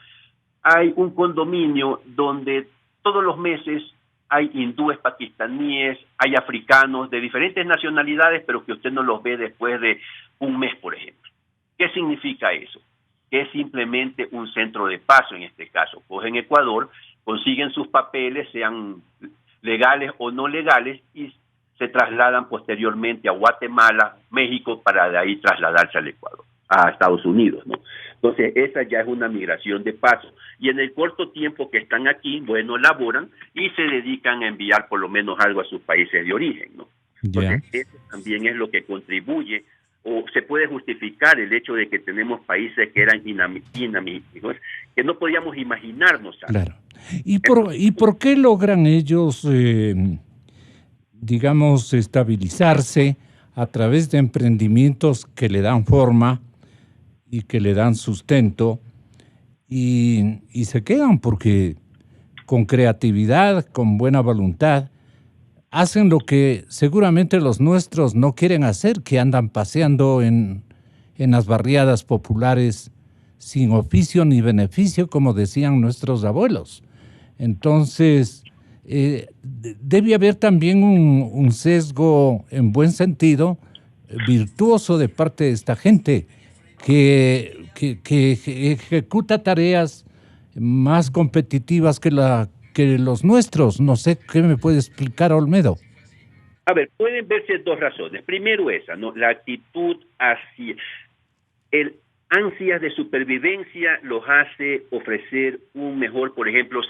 hay un condominio donde todos los meses hay hindúes, pakistaníes, hay africanos de diferentes nacionalidades, pero que usted no los ve después de un mes, por ejemplo. ¿Qué significa eso? Que es simplemente un centro de paso en este caso. Cogen Ecuador, consiguen sus papeles, sean legales o no legales, y se trasladan posteriormente a Guatemala, México, para de ahí trasladarse al Ecuador, a Estados Unidos, ¿no? Entonces, esa ya es una migración de paso. Y en el corto tiempo que están aquí, bueno, laboran y se dedican a enviar por lo menos algo a sus países de origen, ¿no? Entonces, eso también es lo que contribuye, o se puede justificar el hecho de que tenemos países que eran inamigos, que no podíamos imaginarnos. Claro. ¿Y por qué logran ellos, digamos, estabilizarse a través de emprendimientos que le dan forma y que le dan sustento y se quedan? Porque con creatividad, con buena voluntad, hacen lo que seguramente los nuestros no quieren hacer, que andan paseando en las barriadas populares sin oficio ni beneficio, como decían nuestros abuelos. Entonces, debe haber también un sesgo, en buen sentido, virtuoso de parte de esta gente que ejecuta tareas más competitivas que los nuestros. No sé, ¿qué me puede explicar, Olmedo? A ver, pueden verse dos razones. Primero esa, ¿no? La actitud hacia el ansias de supervivencia los hace ofrecer un mejor, por ejemplo,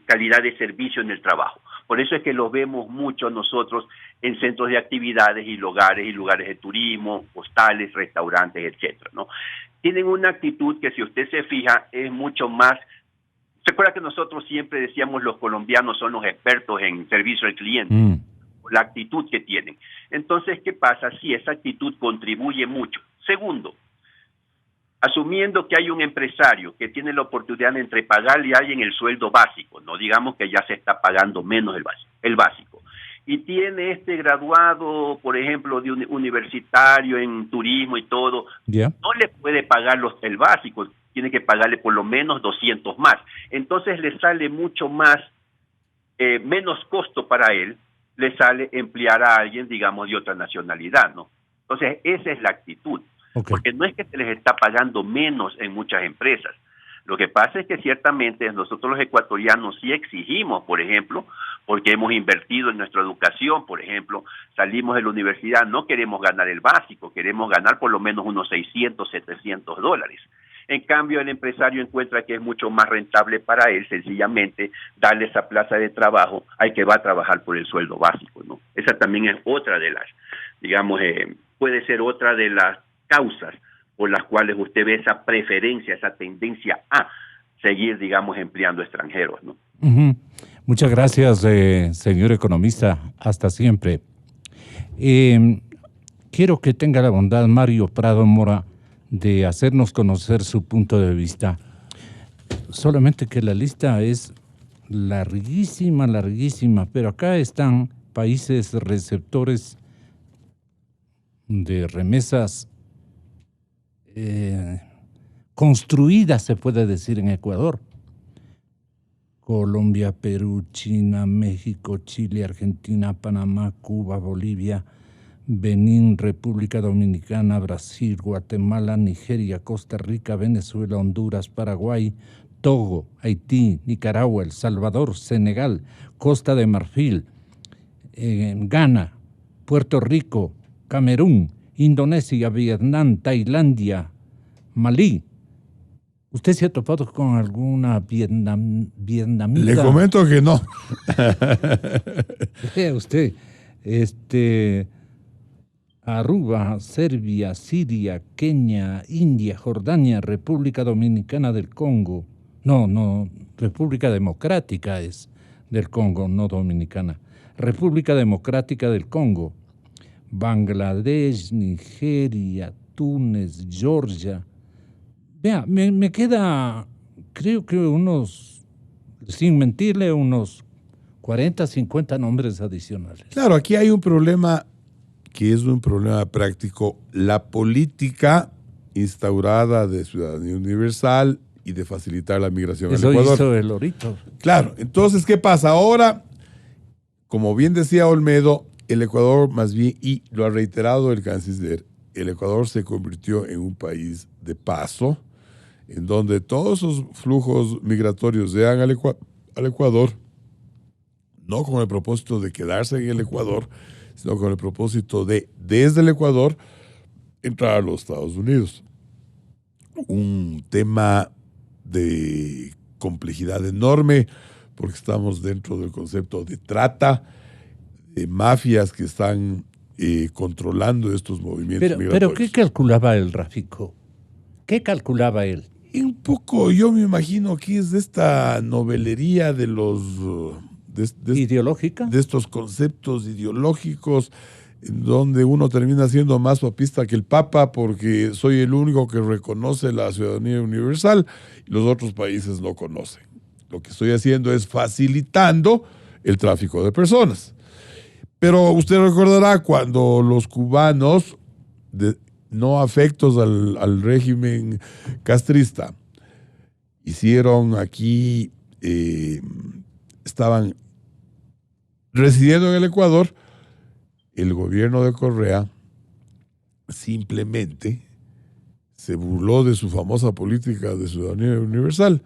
calidad de servicio en el trabajo. Por eso es que los vemos mucho nosotros en centros de actividades y lugares de turismo, hostales, restaurantes, etcétera, ¿no? Tienen una actitud que, si usted se fija, es mucho más. ¿Se acuerda que nosotros siempre decíamos los colombianos son los expertos en servicio al cliente? la actitud que tienen. Entonces, ¿qué pasa? Sí, esa actitud contribuye mucho. Segundo, asumiendo que hay un empresario que tiene la oportunidad de entre pagarle a alguien el sueldo básico, no digamos que ya se está pagando menos el básico, y tiene este graduado, por ejemplo, de un universitario en turismo y todo, no le puede pagar el básico, tiene que pagarle por lo menos 200 más. Entonces le sale mucho más, menos costo para él, le sale emplear a alguien, digamos, de otra nacionalidad, ¿no? Entonces esa es la actitud. Okay. Porque no es que se les está pagando menos en muchas empresas. Lo que pasa es que ciertamente nosotros los ecuatorianos sí exigimos, por ejemplo, porque hemos invertido en nuestra educación, por ejemplo, salimos de la universidad, no queremos ganar el básico, queremos ganar por lo menos unos $600, $700. En cambio, el empresario encuentra que es mucho más rentable para él sencillamente darle esa plaza de trabajo al que va a trabajar por el sueldo básico, ¿no? Esa también es otra de las, digamos, puede ser otra de las causas por las cuales usted ve esa preferencia, esa tendencia a seguir, digamos, empleando extranjeros, ¿no? Muchas gracias, señor economista. Hasta siempre. Quiero que tenga la bondad, Mario Prado Mora, de hacernos conocer su punto de vista. Solamente que la lista es larguísima, pero acá están países receptores de remesas construidas, se puede decir, en Ecuador. Colombia, Perú, China, México, Chile, Argentina, Panamá, Cuba, Bolivia, Benín, República Dominicana, Brasil, Guatemala, Nigeria, Costa Rica, Venezuela, Honduras, Paraguay, Togo, Haití, Nicaragua, El Salvador, Senegal, Costa de Marfil, Ghana, Puerto Rico, Camerún, Indonesia, Vietnam, Tailandia, Malí. ¿Usted se ha topado con alguna vietnamita? Le comento que no. Usted, Aruba, Serbia, Siria, Kenia, India, Jordania, República Dominicana del Congo. No, República Democrática es del Congo, no Dominicana. República Democrática del Congo, Bangladesh, Nigeria, Túnez, Georgia. Vea, me queda, creo que sin mentirle, unos 40, 50 nombres adicionales. Claro, aquí hay un problema que es un problema práctico. La política instaurada de ciudadanía universal y de facilitar la migración al Ecuador. Eso hizo el Lorito. Claro, entonces, ¿qué pasa? Ahora, como bien decía Olmedo, el Ecuador más bien, y lo ha reiterado el canciller, el Ecuador se convirtió en un país de paso, en donde todos esos flujos migratorios llegan al Ecuador, no con el propósito de quedarse en el Ecuador, sino con el propósito de, desde el Ecuador, entrar a los Estados Unidos. Un tema de complejidad enorme, porque estamos dentro del concepto de trata, de mafias que están controlando estos movimientos migratorios. ¿Pero qué calculaba el Rafico? ¿Qué calculaba él? Y un poco, yo me imagino que es de esta novelería de los... ¿Ideológica? De estos conceptos ideológicos, en donde uno termina siendo más papista que el Papa porque soy el único que reconoce la ciudadanía universal y los otros países no conocen. Lo que estoy haciendo es facilitando el tráfico de personas. Pero usted recordará cuando los cubanos, no afectos al régimen castrista, hicieron aquí, estaban residiendo en el Ecuador, el gobierno de Correa simplemente se burló de su famosa política de ciudadanía universal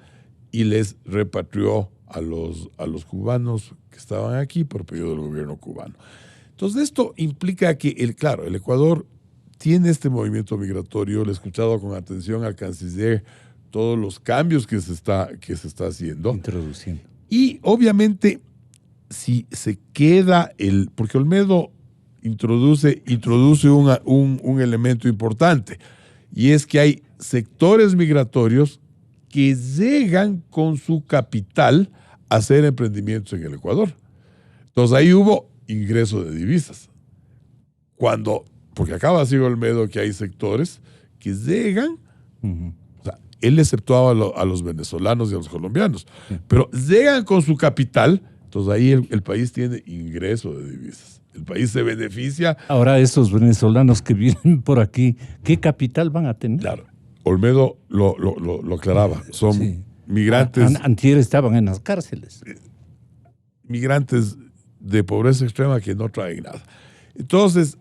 y les repatrió a los cubanos que estaban aquí por pedido del gobierno cubano. Entonces esto implica que, el Ecuador tiene este movimiento migratorio. Le he escuchado con atención al canciller todos los cambios que se está haciendo. Introduciendo. Y obviamente, si se queda porque Olmedo introduce un elemento importante, y es que hay sectores migratorios que llegan con su capital a hacer emprendimientos en el Ecuador. Entonces ahí hubo ingreso de divisas. Porque acaba Silvio Olmedo que hay sectores que llegan, o sea, él exceptuaba a los venezolanos y a los colombianos, pero llegan con su capital, entonces ahí el país tiene ingreso de divisas. El país se beneficia. Ahora esos venezolanos que vienen por aquí, ¿qué capital van a tener? Claro, Olmedo lo aclaraba, son migrantes. Antier estaban en las cárceles. Migrantes de pobreza extrema que no traen nada. Entonces,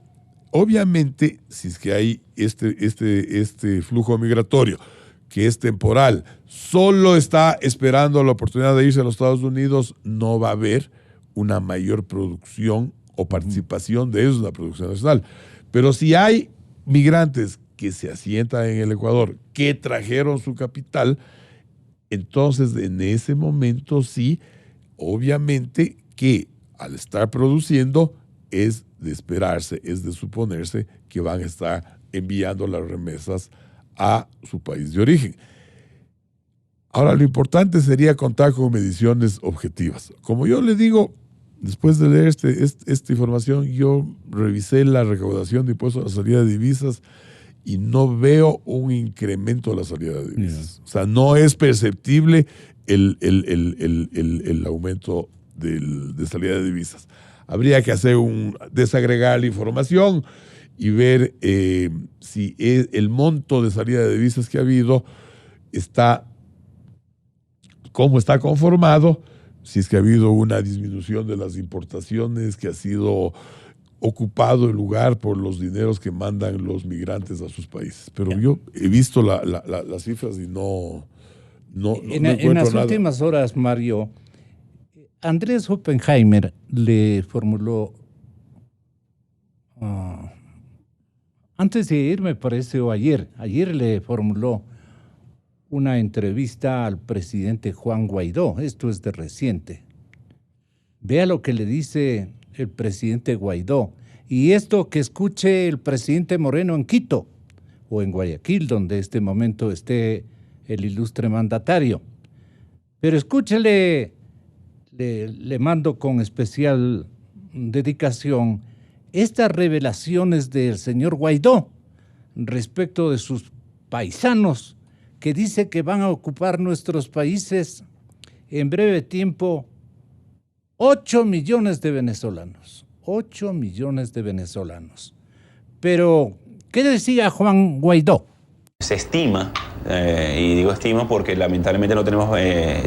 obviamente, si es que hay este flujo migratorio que es temporal, solo está esperando la oportunidad de irse a los Estados Unidos, no va a haber una mayor producción o participación de ellos en la producción nacional. Pero si hay migrantes que se asientan en el Ecuador, que trajeron su capital, entonces en ese momento sí, obviamente que al estar produciendo es de esperarse, es de suponerse que van a estar enviando las remesas a su país de origen. Ahora, lo importante sería contar con mediciones objetivas. Como yo le digo, después de leer esta información, yo revisé la recaudación de impuestos a la salida de divisas y no veo un incremento de la salida de divisas. O sea, no es perceptible el aumento de salida de divisas. Habría que desagregar la información y ver si el monto de salida de divisas que ha habido cómo está conformado, si es que ha habido una disminución de las importaciones, que ha sido ocupado el lugar por los dineros que mandan los migrantes a sus países. Pero yo he visto las cifras y no encuentro en las nada. últimas horas, Mario, Andrés Oppenheimer le formuló, antes de ir, me parece, o ayer le formuló una entrevista al presidente Juan Guaidó. Esto es de reciente. Vea lo que le dice el presidente Guaidó. Y esto que escuche el presidente Moreno en Quito o en Guayaquil, donde en este momento esté el ilustre mandatario. Pero escúchele, le mando con especial dedicación estas revelaciones del señor Guaidó respecto de sus paisanos, que dice que van a ocupar nuestros países en breve tiempo 8 millones de venezolanos. 8 millones de venezolanos. Pero, ¿qué decía Juan Guaidó? Se estima, y digo estima porque lamentablemente no tenemos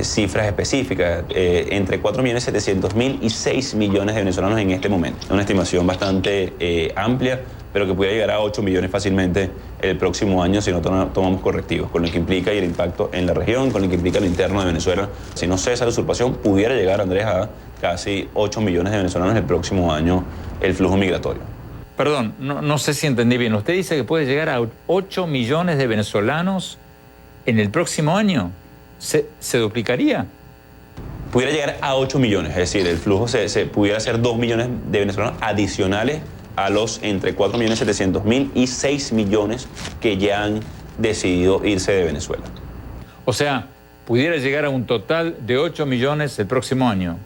cifras específicas, entre 4.700.000 y 6 millones de venezolanos en este momento. Es una estimación bastante amplia, pero que puede llegar a 8 millones fácilmente el próximo año si no tomamos correctivos, con lo que implica y el impacto en la región, con lo que implica lo interno de Venezuela. Si no cesa la usurpación, pudiera llegar, Andrés, a casi 8 millones de venezolanos el próximo año el flujo migratorio. Perdón, no sé si entendí bien. ¿Usted dice que puede llegar a 8 millones de venezolanos en el próximo año? ¿Se duplicaría? Pudiera llegar a 8 millones, es decir, el flujo se pudiera ser 2 millones de venezolanos adicionales a los entre 4.700.000 y 6 millones que ya han decidido irse de Venezuela. O sea, pudiera llegar a un total de 8 millones el próximo año.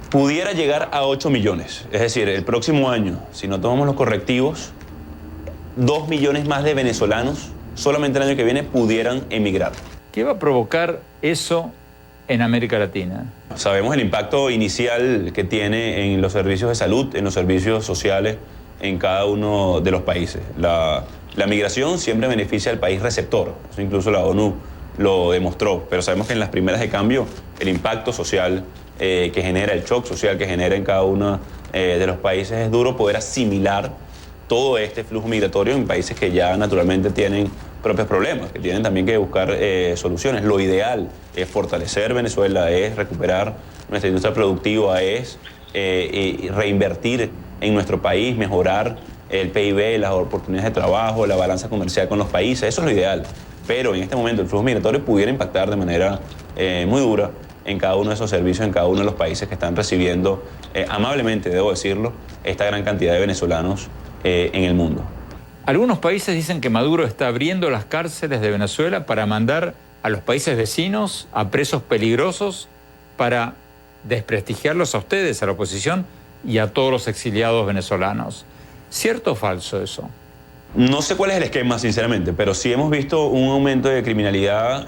Pudiera llegar a 8 millones, es decir, el próximo año, si no tomamos los correctivos, 2 millones más de venezolanos solamente el año que viene pudieran emigrar. ¿Qué va a provocar eso en América Latina? Sabemos el impacto inicial que tiene en los servicios de salud, en los servicios sociales, en cada uno de los países. La migración siempre beneficia al país receptor, eso incluso la ONU lo demostró, pero sabemos que en las primeras de cambio el impacto social que genera, el shock social que genera en cada uno de los países es duro poder asimilar todo este flujo migratorio en países que ya naturalmente tienen propios problemas, que tienen también que buscar soluciones. Lo ideal es fortalecer Venezuela, es recuperar nuestra industria productiva, es reinvertir en nuestro país, mejorar el PIB, las oportunidades de trabajo, la balanza comercial con los países. Eso es lo ideal. Pero en este momento el flujo migratorio pudiera impactar de manera muy dura en cada uno de esos servicios, en cada uno de los países que están recibiendo, amablemente, debo decirlo, esta gran cantidad de venezolanos en el mundo. Algunos países dicen que Maduro está abriendo las cárceles de Venezuela para mandar a los países vecinos a presos peligrosos para desprestigiarlos a ustedes, a la oposición, y a todos los exiliados venezolanos. ¿Cierto o falso eso? No sé cuál es el esquema, sinceramente, pero sí hemos visto un aumento de criminalidad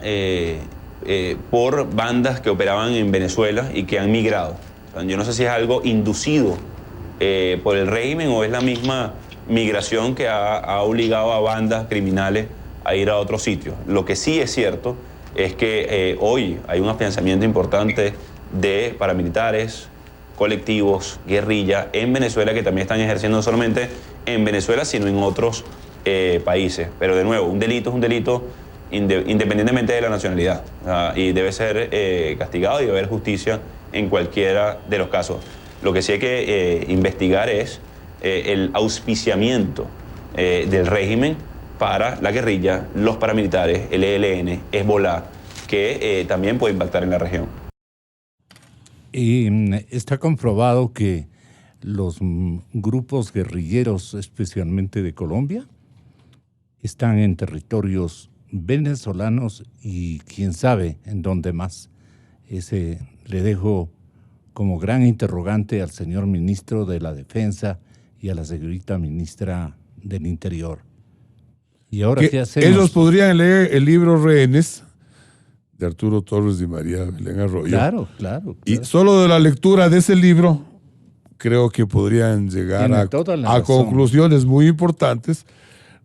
por bandas que operaban en Venezuela y que han migrado. O sea, yo no sé si es algo inducido por el régimen o es la misma migración que ha obligado a bandas criminales a ir a otros sitios. Lo que sí es cierto es que hoy hay un afianzamiento importante de paramilitares, colectivos, guerrilla en Venezuela que también están ejerciendo no solamente en Venezuela, sino en otros países. Pero de nuevo, un delito es un delito independientemente de la nacionalidad, y debe ser castigado y debe haber justicia en cualquiera de los casos. Lo que sí hay que investigar es el auspiciamiento del régimen para la guerrilla, los paramilitares, el ELN, Hezbollah, que también puede impactar en la región. Y está comprobado que los grupos guerrilleros, especialmente de Colombia, están en territorios venezolanos y quién sabe en dónde más. Ese le dejo como gran interrogante al señor ministro de la Defensa y a la señorita ministra del Interior. ¿Y ahora qué hacemos? Ellos podrían leer el libro Rehenes de Arturo Torres y María Belén Arroyo. Claro. Y solo de la lectura de ese libro creo que podrían llegar a conclusiones muy importantes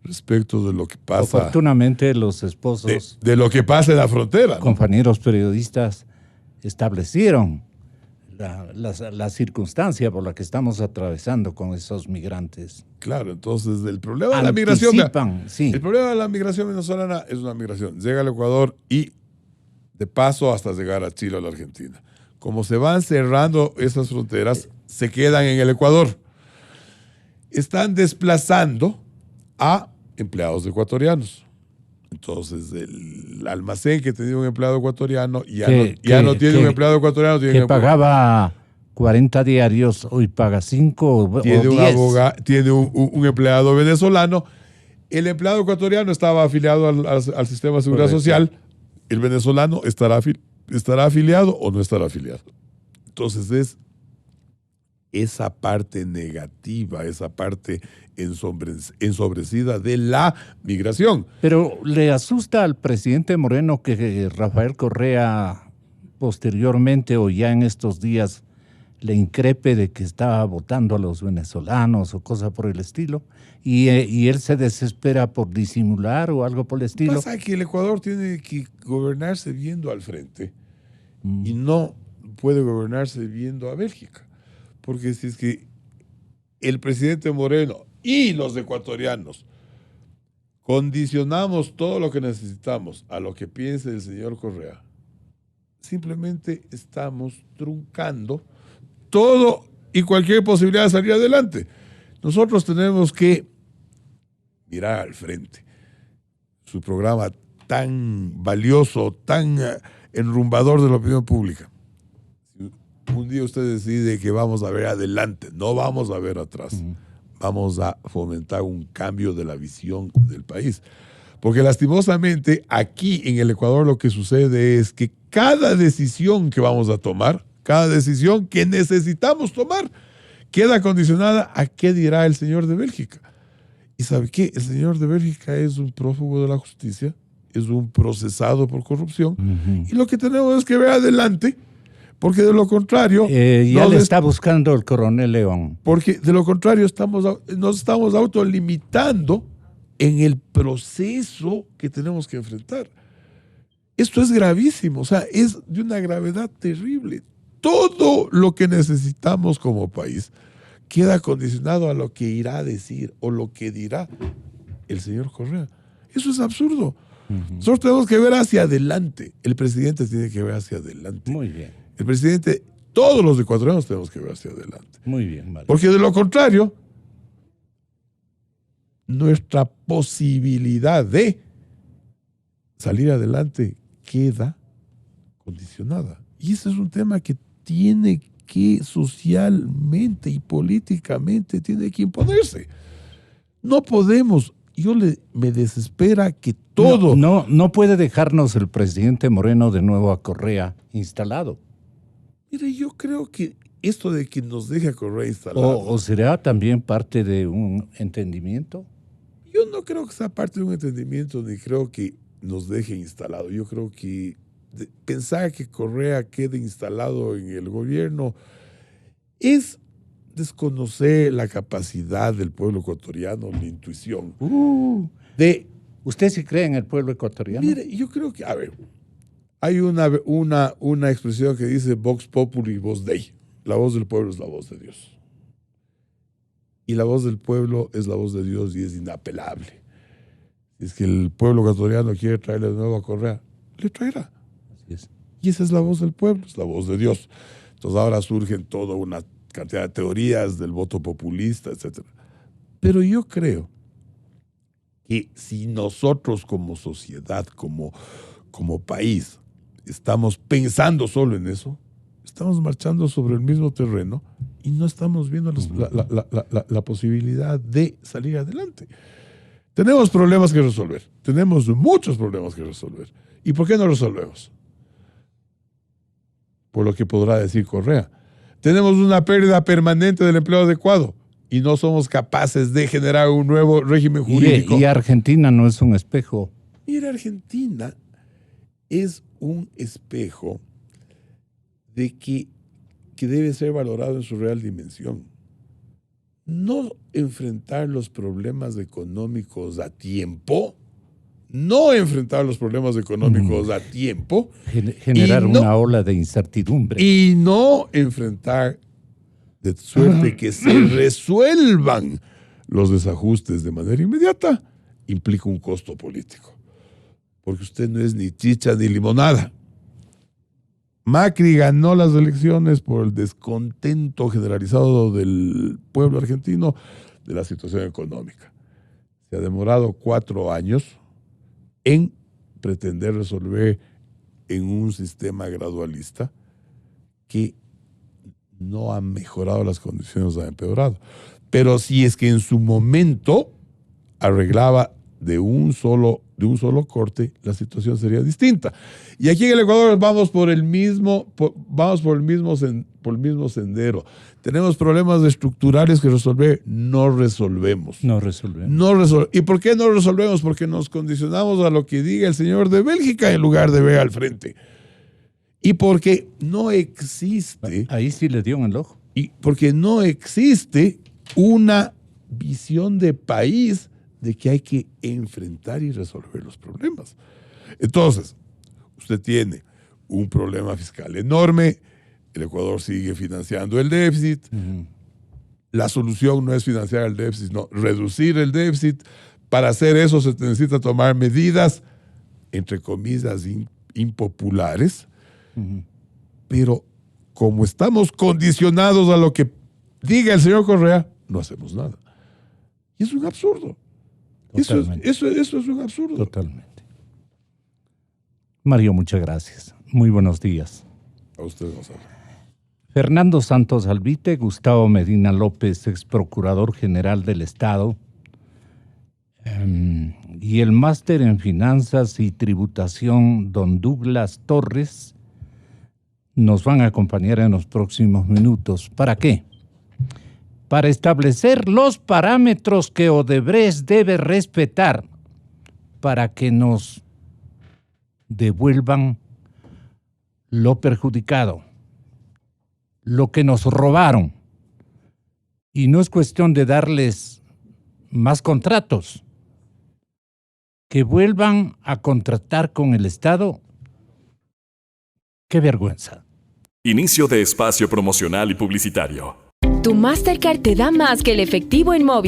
respecto de lo que pasa. Oportunamente los esposos de lo que pasa en la frontera, ¿no? Compañeros periodistas establecieron la circunstancia por la que estamos atravesando con esos migrantes. Claro, entonces el problema de la migración, sí. El problema de la migración venezolana es una migración. Llega al Ecuador y de paso hasta llegar a Chile o la Argentina. Como se van cerrando esas fronteras, se quedan en el Ecuador. Están desplazando a empleados ecuatorianos. Entonces, el almacén que tenía un empleado ecuatoriano ya no tiene un empleado ecuatoriano. Que pagaba 40 diarios, hoy paga 5 o 10. Tiene un empleado venezolano. El empleado ecuatoriano estaba afiliado al sistema de seguridad social. El venezolano estará afiliado o no estará afiliado. Entonces, es esa parte negativa, esa parte ensombrecida de la migración. Pero ¿le asusta al presidente Moreno que Rafael Correa posteriormente o ya en estos días le increpe de que estaba votando a los venezolanos o cosa por el estilo? Y él se desespera por disimular o algo por el estilo. Pasa que el Ecuador tiene que gobernarse viendo al frente y no puede gobernarse viendo a Bélgica. Porque si es que el presidente Moreno y los ecuatorianos condicionamos todo lo que necesitamos a lo que piense el señor Correa, simplemente estamos truncando todo y cualquier posibilidad de salir adelante. Nosotros tenemos que mirar al frente. Su programa tan valioso, tan enrumbador de la opinión pública. Un día usted decide que vamos a ver adelante, no vamos a ver atrás. Vamos a fomentar un cambio de la visión del país. Porque lastimosamente aquí en el Ecuador lo que sucede es que cada decisión que vamos a tomar, cada decisión que necesitamos tomar, queda condicionada a qué dirá el señor de Bélgica. ¿Y sabe qué? El señor de Bélgica es un prófugo de la justicia, es un procesado por corrupción, y lo que tenemos es que ver adelante. Porque de lo contrario... ya le está buscando el coronel León. Porque de lo contrario nos estamos autolimitando en el proceso que tenemos que enfrentar. Esto es gravísimo, o sea, es de una gravedad terrible. Todo lo que necesitamos como país queda condicionado a lo que irá a decir o lo que dirá el señor Correa. Eso es absurdo. Nosotros tenemos que ver hacia adelante. El presidente tiene que ver hacia adelante. Muy bien. El presidente, todos los ecuatorianos tenemos que ver hacia adelante. Muy bien, vale. Porque de lo contrario, nuestra posibilidad de salir adelante queda condicionada. Y ese es un tema que tiene que socialmente y políticamente tiene que imponerse. No podemos. Me desespera que todo... No puede dejarnos el presidente Moreno de nuevo a Correa instalado. Mire, yo creo que esto de que nos deje a Correa instalado. ¿O será también parte de un entendimiento? Yo no creo que sea parte de un entendimiento, ni creo que nos deje instalado. Yo creo que pensar que Correa quede instalado en el gobierno es desconocer la capacidad del pueblo ecuatoriano, la intuición. ¿Usted sí cree en el pueblo ecuatoriano? Mire, yo creo que, a ver, hay una expresión que dice Vox Populi, Vox Dei. La voz del pueblo es la voz de Dios. Y la voz del pueblo es la voz de Dios y es inapelable. Si es que el pueblo ecuatoriano quiere traerle de nuevo a Correa, le traerá. Así es. Y esa es la voz del pueblo, es la voz de Dios. Entonces ahora surgen toda una cantidad de teorías del voto populista, etc. Pero yo creo que si nosotros como sociedad, como país, estamos pensando solo en eso, estamos marchando sobre el mismo terreno y no estamos viendo la posibilidad de salir adelante. Tenemos problemas que resolver, tenemos muchos problemas que resolver. ¿Y por qué no resolvemos? Por lo que podrá decir Correa. Tenemos una pérdida permanente del empleo adecuado y no somos capaces de generar un nuevo régimen jurídico. Y Argentina no es un espejo. Mira, Argentina es un espejo de que debe ser valorado en su real dimensión. No enfrentar los problemas económicos a tiempo, Generar una ola de incertidumbre. Y no enfrentar de suerte que se resuelvan los desajustes de manera inmediata, implica un costo político. Porque usted no es ni chicha ni limonada. Macri ganó las elecciones por el descontento generalizado del pueblo argentino de la situación económica. Se ha demorado 4 años en pretender resolver en un sistema gradualista que no ha mejorado las condiciones, ha empeorado. Pero si es que en su momento arreglaba de un solo corte, la situación sería distinta. Y aquí en el Ecuador vamos por el mismo sendero. Tenemos problemas estructurales que resolver, no resolvemos. ¿Y por qué no resolvemos? Porque nos condicionamos a lo que diga el señor de Bélgica en lugar de ver al frente. Y porque no existe... Ahí sí le dio en el ojo. Y porque no existe una visión de país de que hay que enfrentar y resolver los problemas. Entonces, usted tiene un problema fiscal enorme, el Ecuador sigue financiando el déficit, la solución no es financiar el déficit, no, reducir el déficit. Para hacer eso se necesita tomar medidas, entre comillas, impopulares, pero como estamos condicionados a lo que diga el señor Correa, no hacemos nada. Y es un absurdo. Eso es un absurdo. Totalmente. Mario, muchas gracias. Muy buenos días. A usted, Gonzalo. Fernando Santos Alvite, Gustavo Medina López, ex procurador general del Estado, y el máster en finanzas y tributación, don Douglas Torres, nos van a acompañar en los próximos minutos. ¿Para qué? Para establecer los parámetros que Odebrecht debe respetar para que nos devuelvan lo perjudicado, lo que nos robaron. Y no es cuestión de darles más contratos, que vuelvan a contratar con el Estado. ¡Qué vergüenza! Inicio de espacio promocional y publicitario. Tu Mastercard te da más que el efectivo en móvil.